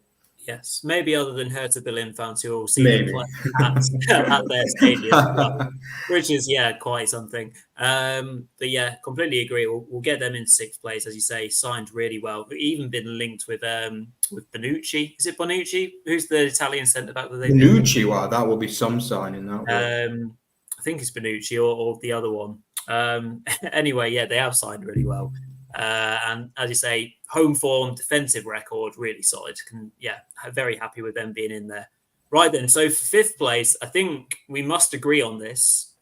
Yes, maybe other than Hertha Berlin fans who will see them play at their stadium, which is quite something. But completely agree. We'll get them in 6th place, as you say. Signed really well. We've even been linked with Bonucci. Is it Bonucci? Who's the Italian centre back that they? Bonucci. Wow, that will be some signing. That I think it's Bonucci or the other one. Anyway, they have signed really well. And as you say, home form, defensive record, really solid. Very happy with them being in there. Right then, so for 5th place, I think we must agree on this,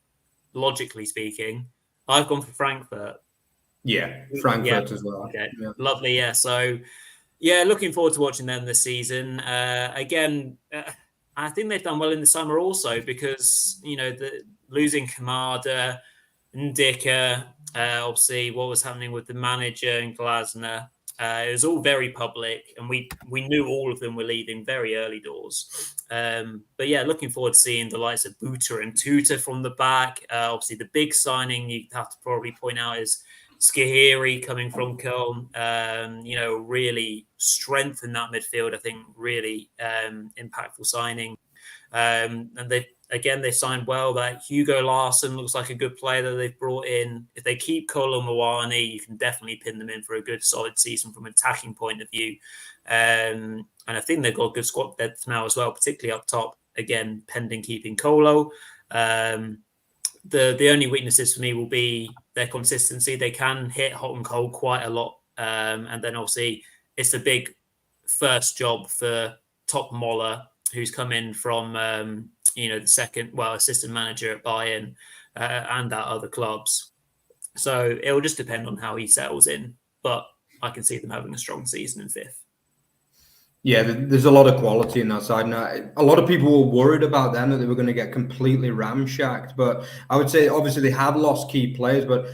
logically speaking. I've gone for Frankfurt. Yeah, Frankfurt as well. Okay, lovely. Yeah, so looking forward to watching them this season. Again, I think they've done well in the summer also because, the losing Kamada, Ndicka, obviously what was happening with the manager and Glasner. It was all very public, and we knew all of them were leaving very early doors. But looking forward to seeing the likes of Buta and Tuta from the back. Obviously, the big signing you have to probably point out is Skahiri coming from Köln. Really strengthened that midfield. I think really impactful signing. And they signed well. That Hugo Larsson looks like a good player that they've brought in. If they keep Kolo Muani, you can definitely pin them in for a good, solid season from an attacking point of view. And I think they've got good squad depth now as well, particularly up top. Again, pending keeping Kolo. The only weaknesses for me will be their consistency. They can hit hot and cold quite a lot. And then obviously it's a big first job for Top Moller, who's come in from... the second, assistant manager at Bayern and at other clubs. So it will just depend on how he settles in. But I can see them having a strong season in 5th. Yeah, there's a lot of quality in that side. Now, a lot of people were worried about them, that they were going to get completely ramshacked. But I would say, obviously, they have lost key players, but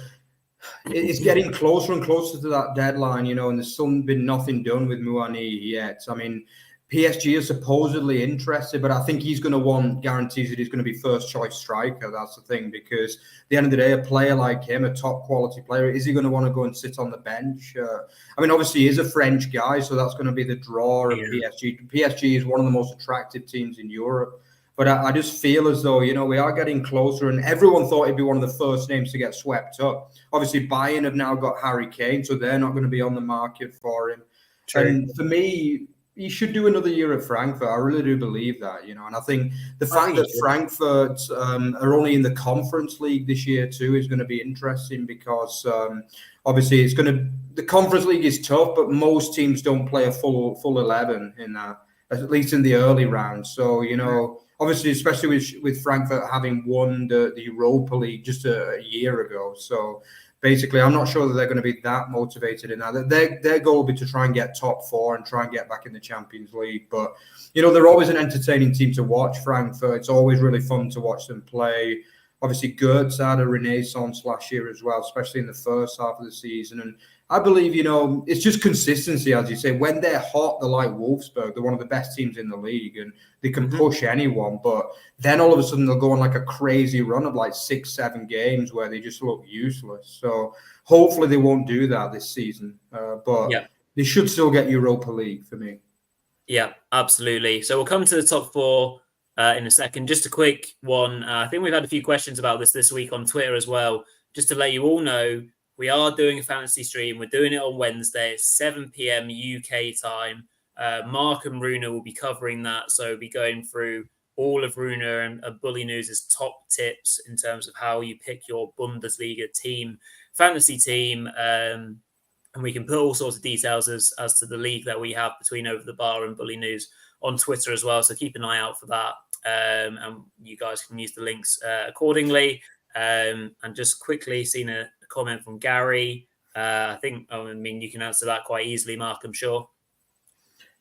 it's getting closer and closer to that deadline, and there's still been nothing done with Muani yet. I mean, PSG is supposedly interested, but I think he's going to want guarantees that he's going to be first choice striker. That's the thing, because at the end of the day, a player like him, a top quality player, is he going to want to go and sit on the bench? I mean, obviously he is a French guy, so that's going to be the draw of PSG. PSG is one of the most attractive teams in Europe. But I just feel as though, we are getting closer, and everyone thought he'd be one of the first names to get swept up. Obviously, Bayern have now got Harry Kane, so they're not going to be on the market for him. True. And for me, he should do another year at Frankfurt. I really do believe that, and I think the fact that Frankfurt are only in the Conference League this year too is going to be interesting because obviously the Conference League is tough, but most teams don't play a full 11 in that, at least in the early rounds. So, obviously, especially with Frankfurt having won the Europa League just a year ago. So basically, I'm not sure that they're going to be that motivated in that. Their goal will be to try and get top 4 and try and get back in the Champions League. But, they're always an entertaining team to watch, Frankfurt. It's always really fun to watch them play. Obviously, Gertz had a renaissance last year as well, especially in the first half of the season. And I believe, it's just consistency, as you say. When they're hot, they're like Wolfsburg. They're one of the best teams in the league, and they can push anyone. But then all of a sudden, they'll go on like a crazy run of like 6-7 games where they just look useless. So hopefully they won't do that this season. But they should still get Europa League for me. Yeah, absolutely. So we'll come to the top four in a second. Just a quick one. I think we've had a few questions about this week on Twitter as well. Just to let you all know, we are doing a fantasy stream. We're doing it on Wednesday. It's 7 p.m. UK time. Mark and Runa will be covering that. So we'll be going through all of Runa and Bully News' top tips in terms of how you pick your Bundesliga team, fantasy team. And we can put all sorts of details as to the league that we have between Over the Bar and Bully News on Twitter as well. So keep an eye out for that. And you guys can use the links accordingly. And just quickly seen a comment from Gary. I mean, you can answer that quite easily, Mark, I'm sure.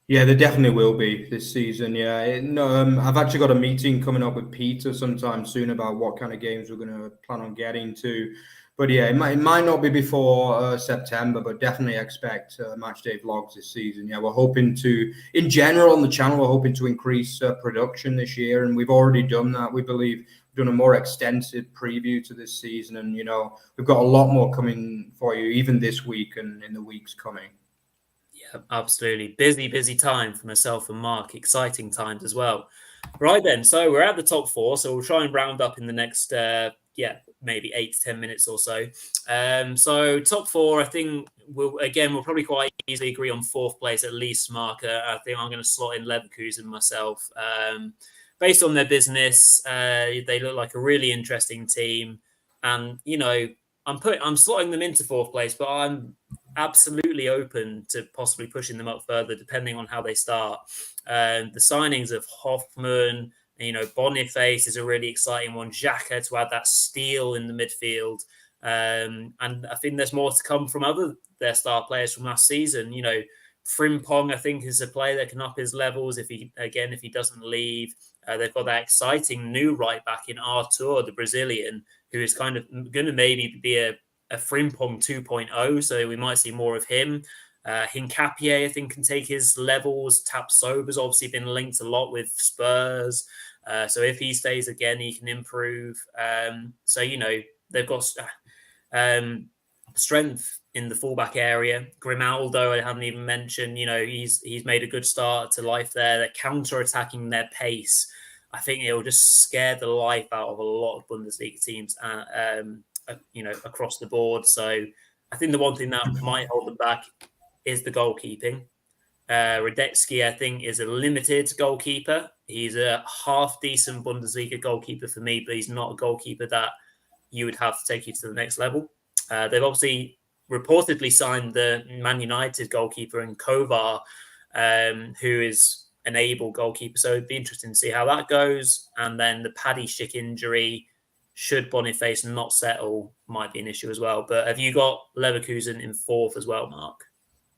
Yeah, there definitely will be this season. Yeah, I've actually got a meeting coming up with Peter sometime soon about what kind of games we're going to plan on getting to. But yeah, it might not be before September, but definitely expect match day vlogs this season. Yeah, we're hoping to, in general on the channel, we're hoping to increase production this year, and we've already done that. We believe we've done a more extensive preview to this season, and we've got a lot more coming for you, even this week and in the weeks coming. Yeah, absolutely. Busy time for myself and Mark. Exciting times as well. Right then, so we're at the top four, so we'll try and round up in the next maybe 8 to 10 minutes or so. So top four, I think we'll probably quite easily agree on fourth place at least, Mark. I think I'm going to slot in Leverkusen myself. Based on their business, they look like a really interesting team. And, I'm slotting them into fourth place, but I'm absolutely open to possibly pushing them up further depending on how they start. The signings of Hoffman, Boniface is a really exciting one. Xhaka to add that steel in the midfield. And I think there's more to come from their star players from last season. Frimpong, I think, is a player that can up his levels if he doesn't leave. They've got that exciting new right back in Artur, the Brazilian, who is kind of going to maybe be a Frimpong 2.0. So we might see more of him. Hincapié, I think, can take his levels. Tapsoba's obviously been linked a lot with Spurs. So if he stays again, he can improve. They've got strength in the fullback area. Grimaldo, I haven't even mentioned. He's made a good start to life there. They're counter-attacking their pace. I think it'll just scare the life out of a lot of Bundesliga teams, across the board. So I think the one thing that might hold them back is the goalkeeping. Radetzky, I think, is a limited goalkeeper. He's a half-decent Bundesliga goalkeeper for me, but he's not a goalkeeper that you would have to take you to the next level. They've obviously reportedly signed the Man United goalkeeper in Kovar, who is an able goalkeeper. So it'd be interesting to see how that goes. And then the Paddy Schick injury, should Boniface not settle, might be an issue as well. But have you got Leverkusen in fourth as well, Mark?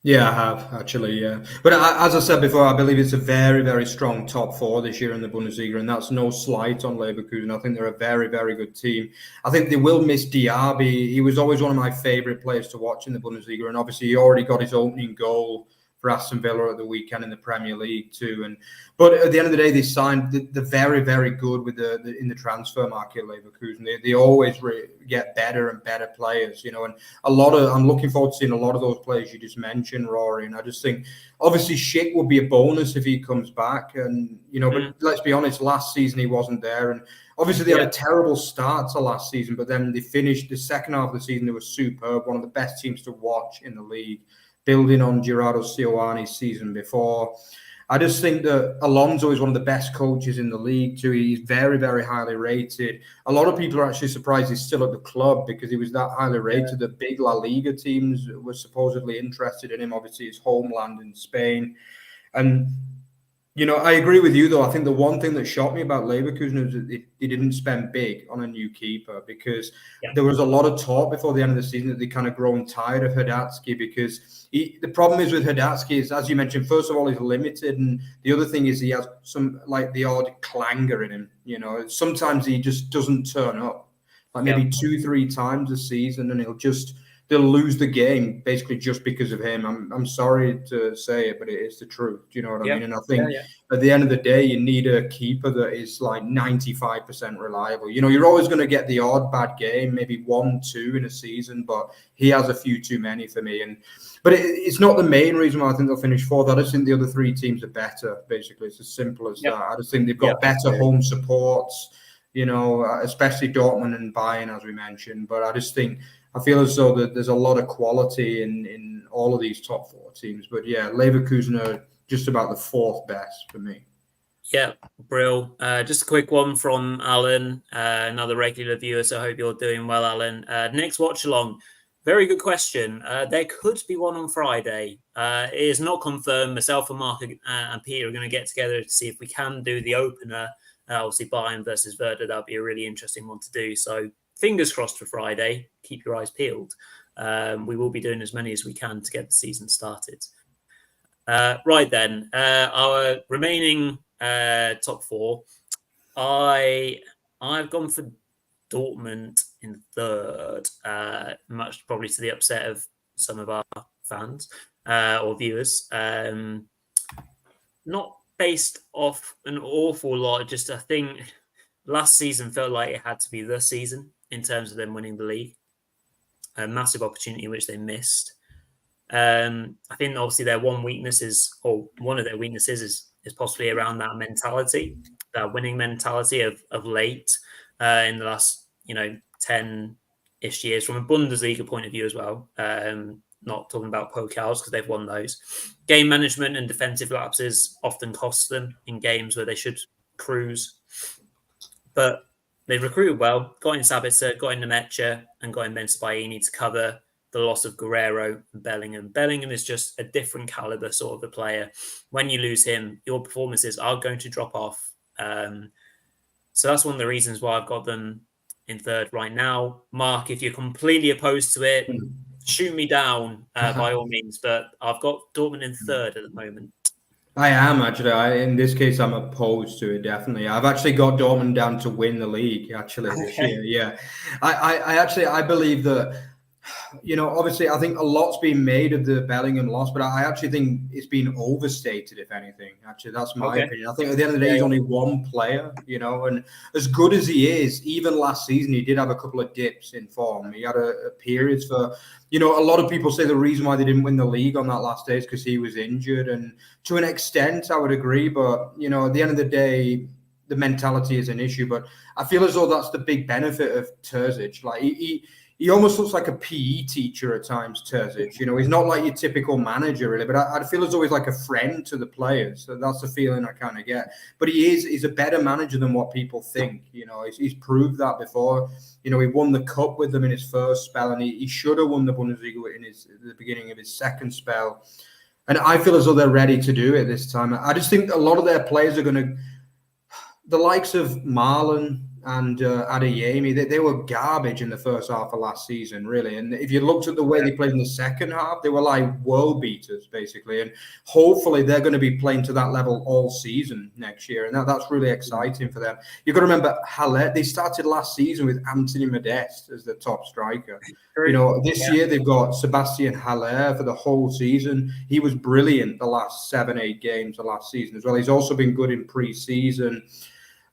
Yeah, I have, actually, yeah. But as I said before, I believe it's a very, very strong top four this year in the Bundesliga, and that's no slight on Leverkusen. I think they're a very, very good team. I think they will miss Diaby. He was always one of my favourite players to watch in the Bundesliga, and obviously he already got his opening goal for Aston Villa at the weekend in the Premier League too. But at the end of the day, they signed. They're very, very good with in the transfer market. Leverkusen, they always get better and better players, and I'm looking forward to seeing a lot of those players you just mentioned, Rory. And I just think obviously Schick would be a bonus if he comes back. And but let's be honest, last season he wasn't there, and obviously they had a terrible start to last season. But then they finished the second half of the season. They were superb, one of the best teams to watch in the league, building on Gerardo Sioani's season before. I just think that Alonso is one of the best coaches in the league too. He's very, very highly rated. A lot of people are actually surprised he's still at the club because he was that highly rated that big La Liga teams were supposedly interested in him. Obviously, his homeland in Spain. And I agree with you, though. I think the one thing that shocked me about Leverkusen is that they didn't spend big on a new keeper because there was a lot of talk before the end of the season that they kind of grown tired of Hradecky because the problem is with Hradecky is, as you mentioned, first of all, he's limited. And the other thing is he has some, like, the odd clanger in him. Sometimes he just doesn't turn up, like maybe 2-3 times a season, and he'll just they'll lose the game basically just because of him. I'm sorry to say it, but it is the truth. Do you know what I mean? And I think at the end of the day, you need a keeper that is like 95% reliable. You know, you're always going to get the odd bad game, maybe 1-2 in a season, but he has a few too many for me. But it's not the main reason why I think they'll finish fourth. I just think the other three teams are better. Basically, it's as simple as that. I just think they've got better home supports. You know, especially Dortmund and Bayern, as we mentioned. But I feel as though that there's a lot of quality in all of these top four teams. But yeah, Leverkusen are just about the fourth best for me. Yeah, Brill. Just a quick one from Alan, another regular viewer. So I hope you're doing well, Alan. Next watch along. Very good question. There could be one on Friday. It is not confirmed. Myself and Mark and Peter are going to get together to see if we can do the opener. Obviously, Bayern versus Werder. That'll be a really interesting one to do. So fingers crossed for Friday. Keep your eyes peeled. We will be doing as many as we can to get the season started. Right then, our remaining top four. I've gone for Dortmund in third, much probably to the upset of some of our fans or viewers. Not based off an awful lot, just I think last season felt like it had to be the season in terms of them winning the league. A massive opportunity which they missed. I think obviously their one of their weaknesses is possibly around that mentality, that winning mentality of late in the last 10-ish years from a Bundesliga point of view as well. Not talking about Pokals because they've won those. Game management and defensive lapses often cost them in games where they should cruise. But they've recruited well, got in Sabitzer, got in Nemecha, and got in Bensebaini to cover the loss of Guerrero and Bellingham. Bellingham is just a different caliber sort of a player. When you lose him, your performances are going to drop off. So that's one of the reasons why I've got them in third right now. Mark, if you're completely opposed to it, shoot me down by all means. But I've got Dortmund in third at the moment. I am actually. In this case, I'm opposed to it. Definitely, I've actually got Dortmund down to win the league. Actually, this year, yeah. I believe that. Obviously, I think a lot's been made of the Bellingham loss, but I actually think it's been overstated, if anything. Actually, that's my opinion. I think at the end of the day, he's only one player, and as good as he is, even last season, he did have a couple of dips in form. He had a periods for, a lot of people say the reason why they didn't win the league on that last day is because he was injured. And to an extent, I would agree. But, at the end of the day, the mentality is an issue. But I feel as though that's the big benefit of Terzic. Like, he almost looks like a PE teacher at times, Terzic. He's not like your typical manager, really, but I feel as though he's like a friend to the players. So that's the feeling I kind of get. But he's a better manager than what people think. He's proved that before. He won the cup with them in his first spell, and he should have won the Bundesliga in the beginning of his second spell. And I feel as though they're ready to do it this time. I just think a lot of their players are going to, the likes of Marlon and Adeyemi, they were garbage in the first half of last season, really. And if you looked at the way they played in the second half, they were like world beaters, basically. And hopefully they're going to be playing to that level all season next year. And that's really exciting for them. You've got to remember, Halle, they started last season with Anthony Modeste as the top striker. This year they've got Sebastian Haller for the whole season. He was brilliant the last 7-8 games of last season as well. He's also been good in pre-season.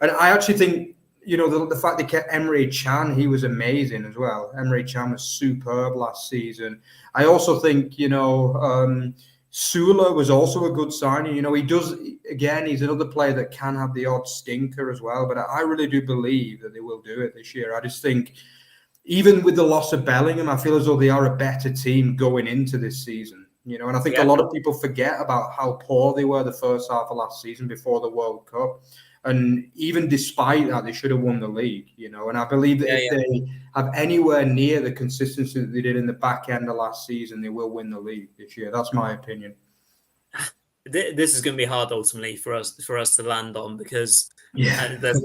And I actually think, the fact they kept Emre Can, he was amazing as well. Emre Can was superb last season. I also think, Sula was also a good signing. He does, again, he's another player that can have the odd stinker as well. But I really do believe that they will do it this year. I just think, even with the loss of Bellingham, I feel as though they are a better team going into this season. And I think a lot of people forget about how poor they were the first half of last season before the World Cup. And even despite that, they should have won the league, And I believe that if they have anywhere near the consistency that they did in the back end of last season, they will win the league this year. That's my opinion. This is going to be hard ultimately for us to land on because there's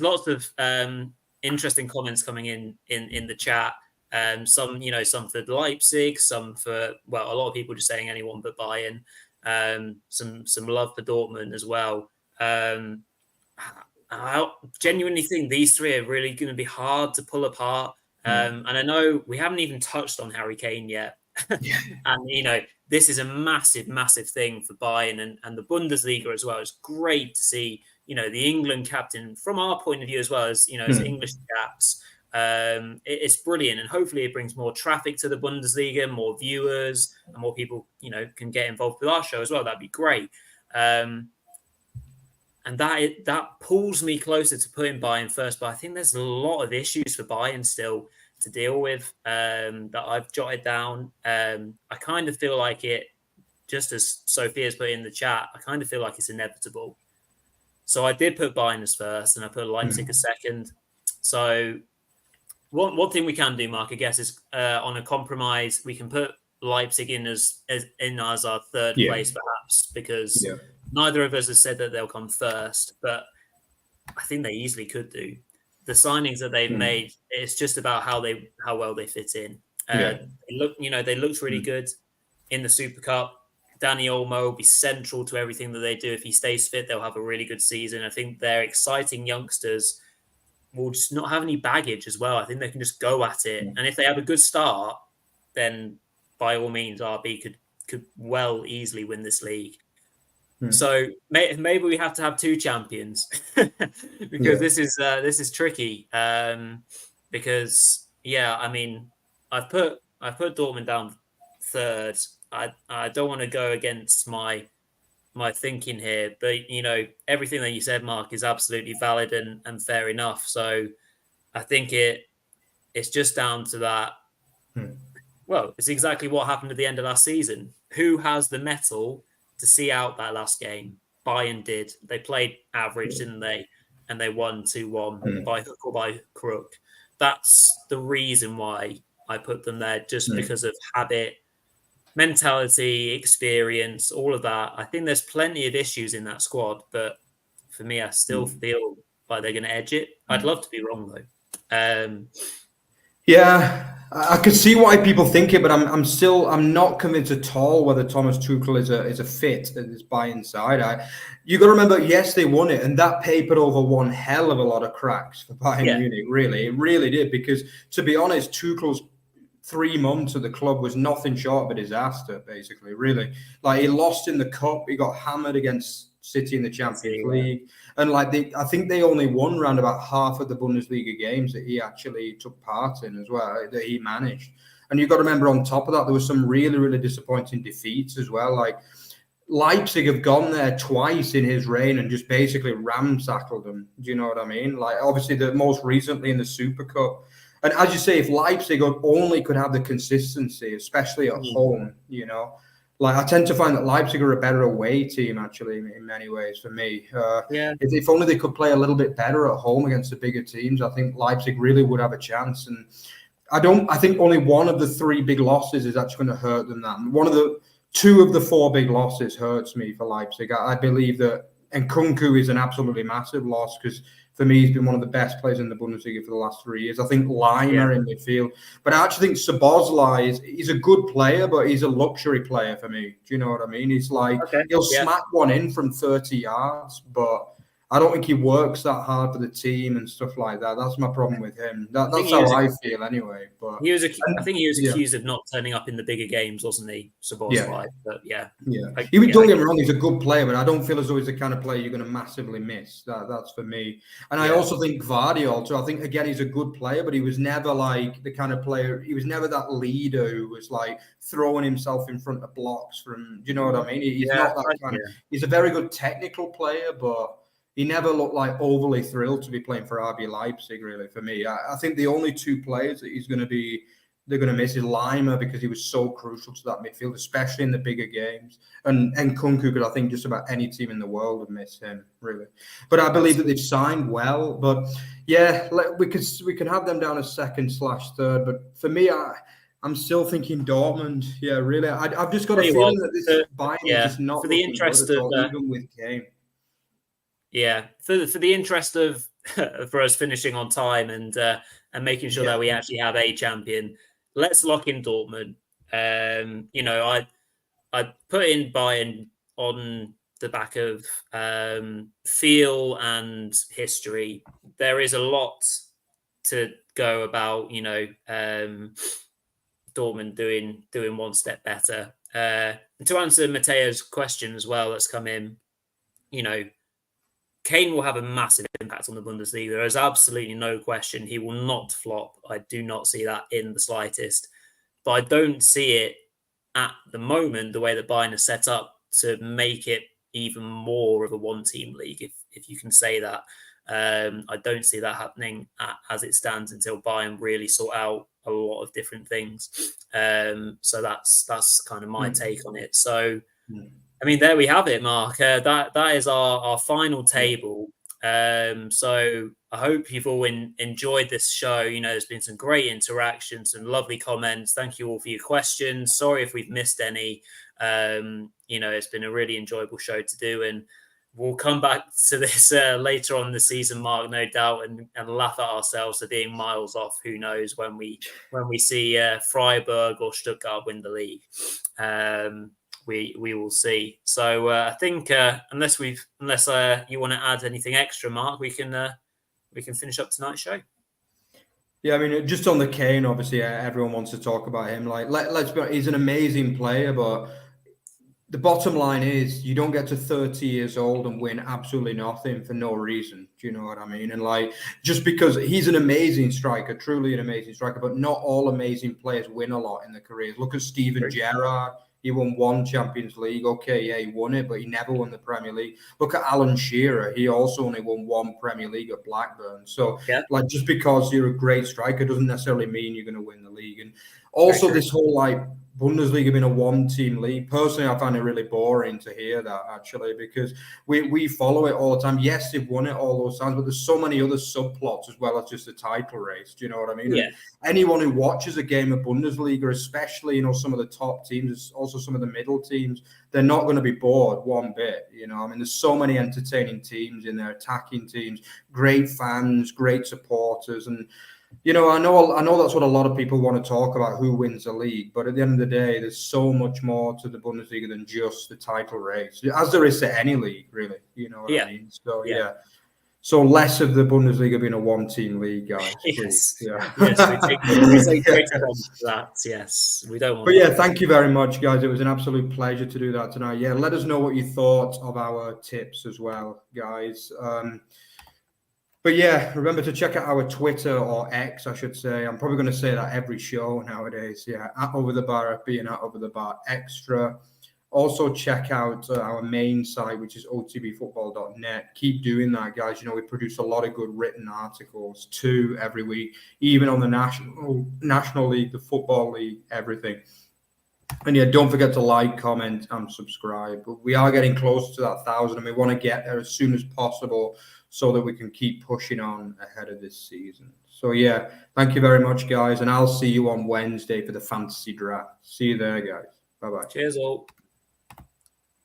lots of interesting comments coming in the chat. Some for Leipzig, some for a lot of people just saying anyone but Bayern. Some love for Dortmund as well. I genuinely think these three are really going to be hard to pull apart And I know we haven't even touched on Harry Kane yet. And, this is a massive, massive thing for Bayern and the Bundesliga as well. It's great to see, the England captain from our point of view as well as, as English chaps. It's brilliant. And hopefully it brings more traffic to the Bundesliga, more viewers, and more people, can get involved with our show as well. That'd be great. And that pulls me closer to putting Bayern first. But I think there's a lot of issues for Bayern still to deal with that I've jotted down. I kind of feel like it, just as Sophia's put in the chat, I kind of feel like it's inevitable. So I did put Bayern as first, and I put Leipzig as second. So one thing we can do, Mark, I guess, is on a compromise, we can put Leipzig in as our third place, perhaps, because neither of us has said that they'll come first, but I think they easily could do. The signings that they've made, it's just about how well they fit in. They looked really good in the Super Cup. Danny Olmo will be central to everything that they do. If he stays fit, they'll have a really good season. I think they're exciting youngsters will just not have any baggage as well. I think they can just go at it. And if they have a good start, then by all means, RB could well easily win this league. So maybe we have to have two champions because this is tricky. Because I mean, I've put Dortmund down third. I don't want to go against my thinking here, but everything that you said, Mark, is absolutely valid and fair enough. So I think it's just down to that. Well, it's exactly what happened at the end of last season. Who has the mettle to see out that last game? Bayern did. They played average, didn't they? And they won 2-1 by hook or by crook. That's the reason why I put them there, just because of habit, mentality, experience, all of that. I think there's plenty of issues in that squad, but for me, I still feel like they're going to edge it. I'd love to be wrong, though. I could see why people think it, but I'm not convinced at all whether Thomas Tuchel is a fit at this Bayern side. You got to remember, yes, they won it, and that papered over one hell of a lot of cracks for Bayern Munich. Really, it really did. Because to be honest, Tuchel's 3 months at the club was nothing short of a disaster. Basically, really, like he lost in the cup, he got hammered against City in the Champions League. And I think they only won around about half of the Bundesliga games that he actually took part in as well, that he managed. And you've got to remember, on top of that, there were some really, really disappointing defeats as well. Like Leipzig have gone there twice in his reign and just basically ramsackled them. Do you know what I mean? Like obviously the most recently in the Super Cup. And as you say, if Leipzig only could have the consistency, especially at home, like I tend to find that Leipzig are a better away team, actually, in many ways for me. If only they could play a little bit better at home against the bigger teams, I think Leipzig really would have a chance. And I think only one of the 3 big losses is actually going to hurt them. That 2 of the 4 big losses hurts me for Leipzig. I believe that, and Kunku is an absolutely massive loss because for me, he's been one of the best players in the Bundesliga for the last 3 years. I think Laimer in midfield. But I actually think Szoboszlai he's a good player, but he's a luxury player for me. Do you know what I mean? He's like, he'll smack one in from 30 yards, but I don't think he works that hard for the team and stuff like that. That's my problem with him. That's how I feel anyway. But I think he was accused of not turning up in the bigger games, wasn't he? Szoboszlai. But Don't get me wrong, he's a good player, but I don't feel as though he's the kind of player you're going to massively miss. That's for me. And I also think Gvardiol too. I think again he's a good player, but he was never like the kind of player. He was never that leader who was like throwing himself in front of blocks from. Do you know what I mean? He's not that kind of. He's a very good technical player, but he never looked like overly thrilled to be playing for RB Leipzig, really, for me. I think the only 2 players that they're going to miss is Laimer because he was so crucial to that midfield, especially in the bigger games. And Kunku could, I think, just about any team in the world would miss him, really. But I believe that they've signed well. But we can have them down as second/third. But for me, I'm still thinking Dortmund. Yeah, really. I've just got a feeling that this Bayern is just not for the interest of even with Kane. Yeah, for the interest of for us finishing on time and making sure that we actually have a champion, let's lock in Dortmund. I put in Bayern on the back of feel and history. There is a lot to go about, Dortmund doing one step better. And to answer Mateo's question as well, that's come in, Kane will have a massive impact on the Bundesliga. There is absolutely no question he will not flop. I do not see that in the slightest. But I don't see it at the moment, the way that Bayern is set up, to make it even more of a one-team league, if you can say that. I don't see that happening as it stands until Bayern really sort out a lot of different things. So that's kind of my take on it. So, I mean, there we have it, Mark. That is our final table. So I hope you've all enjoyed this show. There's been some great interaction, some lovely comments. Thank you all for your questions. Sorry if we've missed any. It's been a really enjoyable show to do, and we'll come back to this later on in the season, Mark, no doubt, and laugh at ourselves for being miles off. Who knows when we see Freiburg or Stuttgart win the league. We will see. So I think unless you want to add anything extra, Mark, we can finish up tonight's show. Yeah, I mean, just on the Kane, obviously, everyone wants to talk about him. Like, let's be honest, he's an amazing player, but the bottom line is you don't get to 30 years old and win absolutely nothing for no reason. Do you know what I mean? And just because he's an amazing striker, truly an amazing striker, but not all amazing players win a lot in their careers. Look at Steven Gerrard. He won one Champions League. Okay, yeah, he won it, but he never won the Premier League. Look at Alan Shearer. He also only won one Premier League at Blackburn. So, just because you're a great striker doesn't necessarily mean you're going to win the league. And also this whole, Bundesliga being a one-team league, personally, I find it really boring to hear that, actually, because we follow it all the time. Yes, they've won it all those times, but there's so many other subplots as well as just the title race. Do you know what I mean? Yeah. And anyone who watches a game of Bundesliga, especially, some of the top teams, also some of the middle teams, they're not going to be bored one bit. I mean, there's so many entertaining teams in there, attacking teams, great fans, great supporters, and I know that's what a lot of people want to talk about, who wins the league. But at the end of the day, there's so much more to the Bundesliga than just the title race, as there is to any league, really. You know what I mean? So, So less of the Bundesliga being a one-team league, guys. Yes. Yeah. Yes, we take great offense to that. Yes, we don't want But yeah, thank you very much, guys. It was an absolute pleasure to do that tonight. Yeah, let us know what you thought of our tips as well, guys. But yeah, remember to check out our Twitter, or X, I should say. I'm probably going to say that every show nowadays. Yeah, at Over the Bar FB and at Over the Bar Extra. Also check out our main site, which is otbfootball.net. Keep doing that, guys. We produce a lot of good written articles too every week, even on the National League, the Football League, everything. And yeah, don't forget to like, comment, and subscribe. But we are getting close to that 1,000, and we want to get there as soon as possible, so that we can keep pushing on ahead of this season. So yeah, thank you very much, guys. And I'll see you on Wednesday for the fantasy draft. See you there, guys. Bye-bye. Cheers all.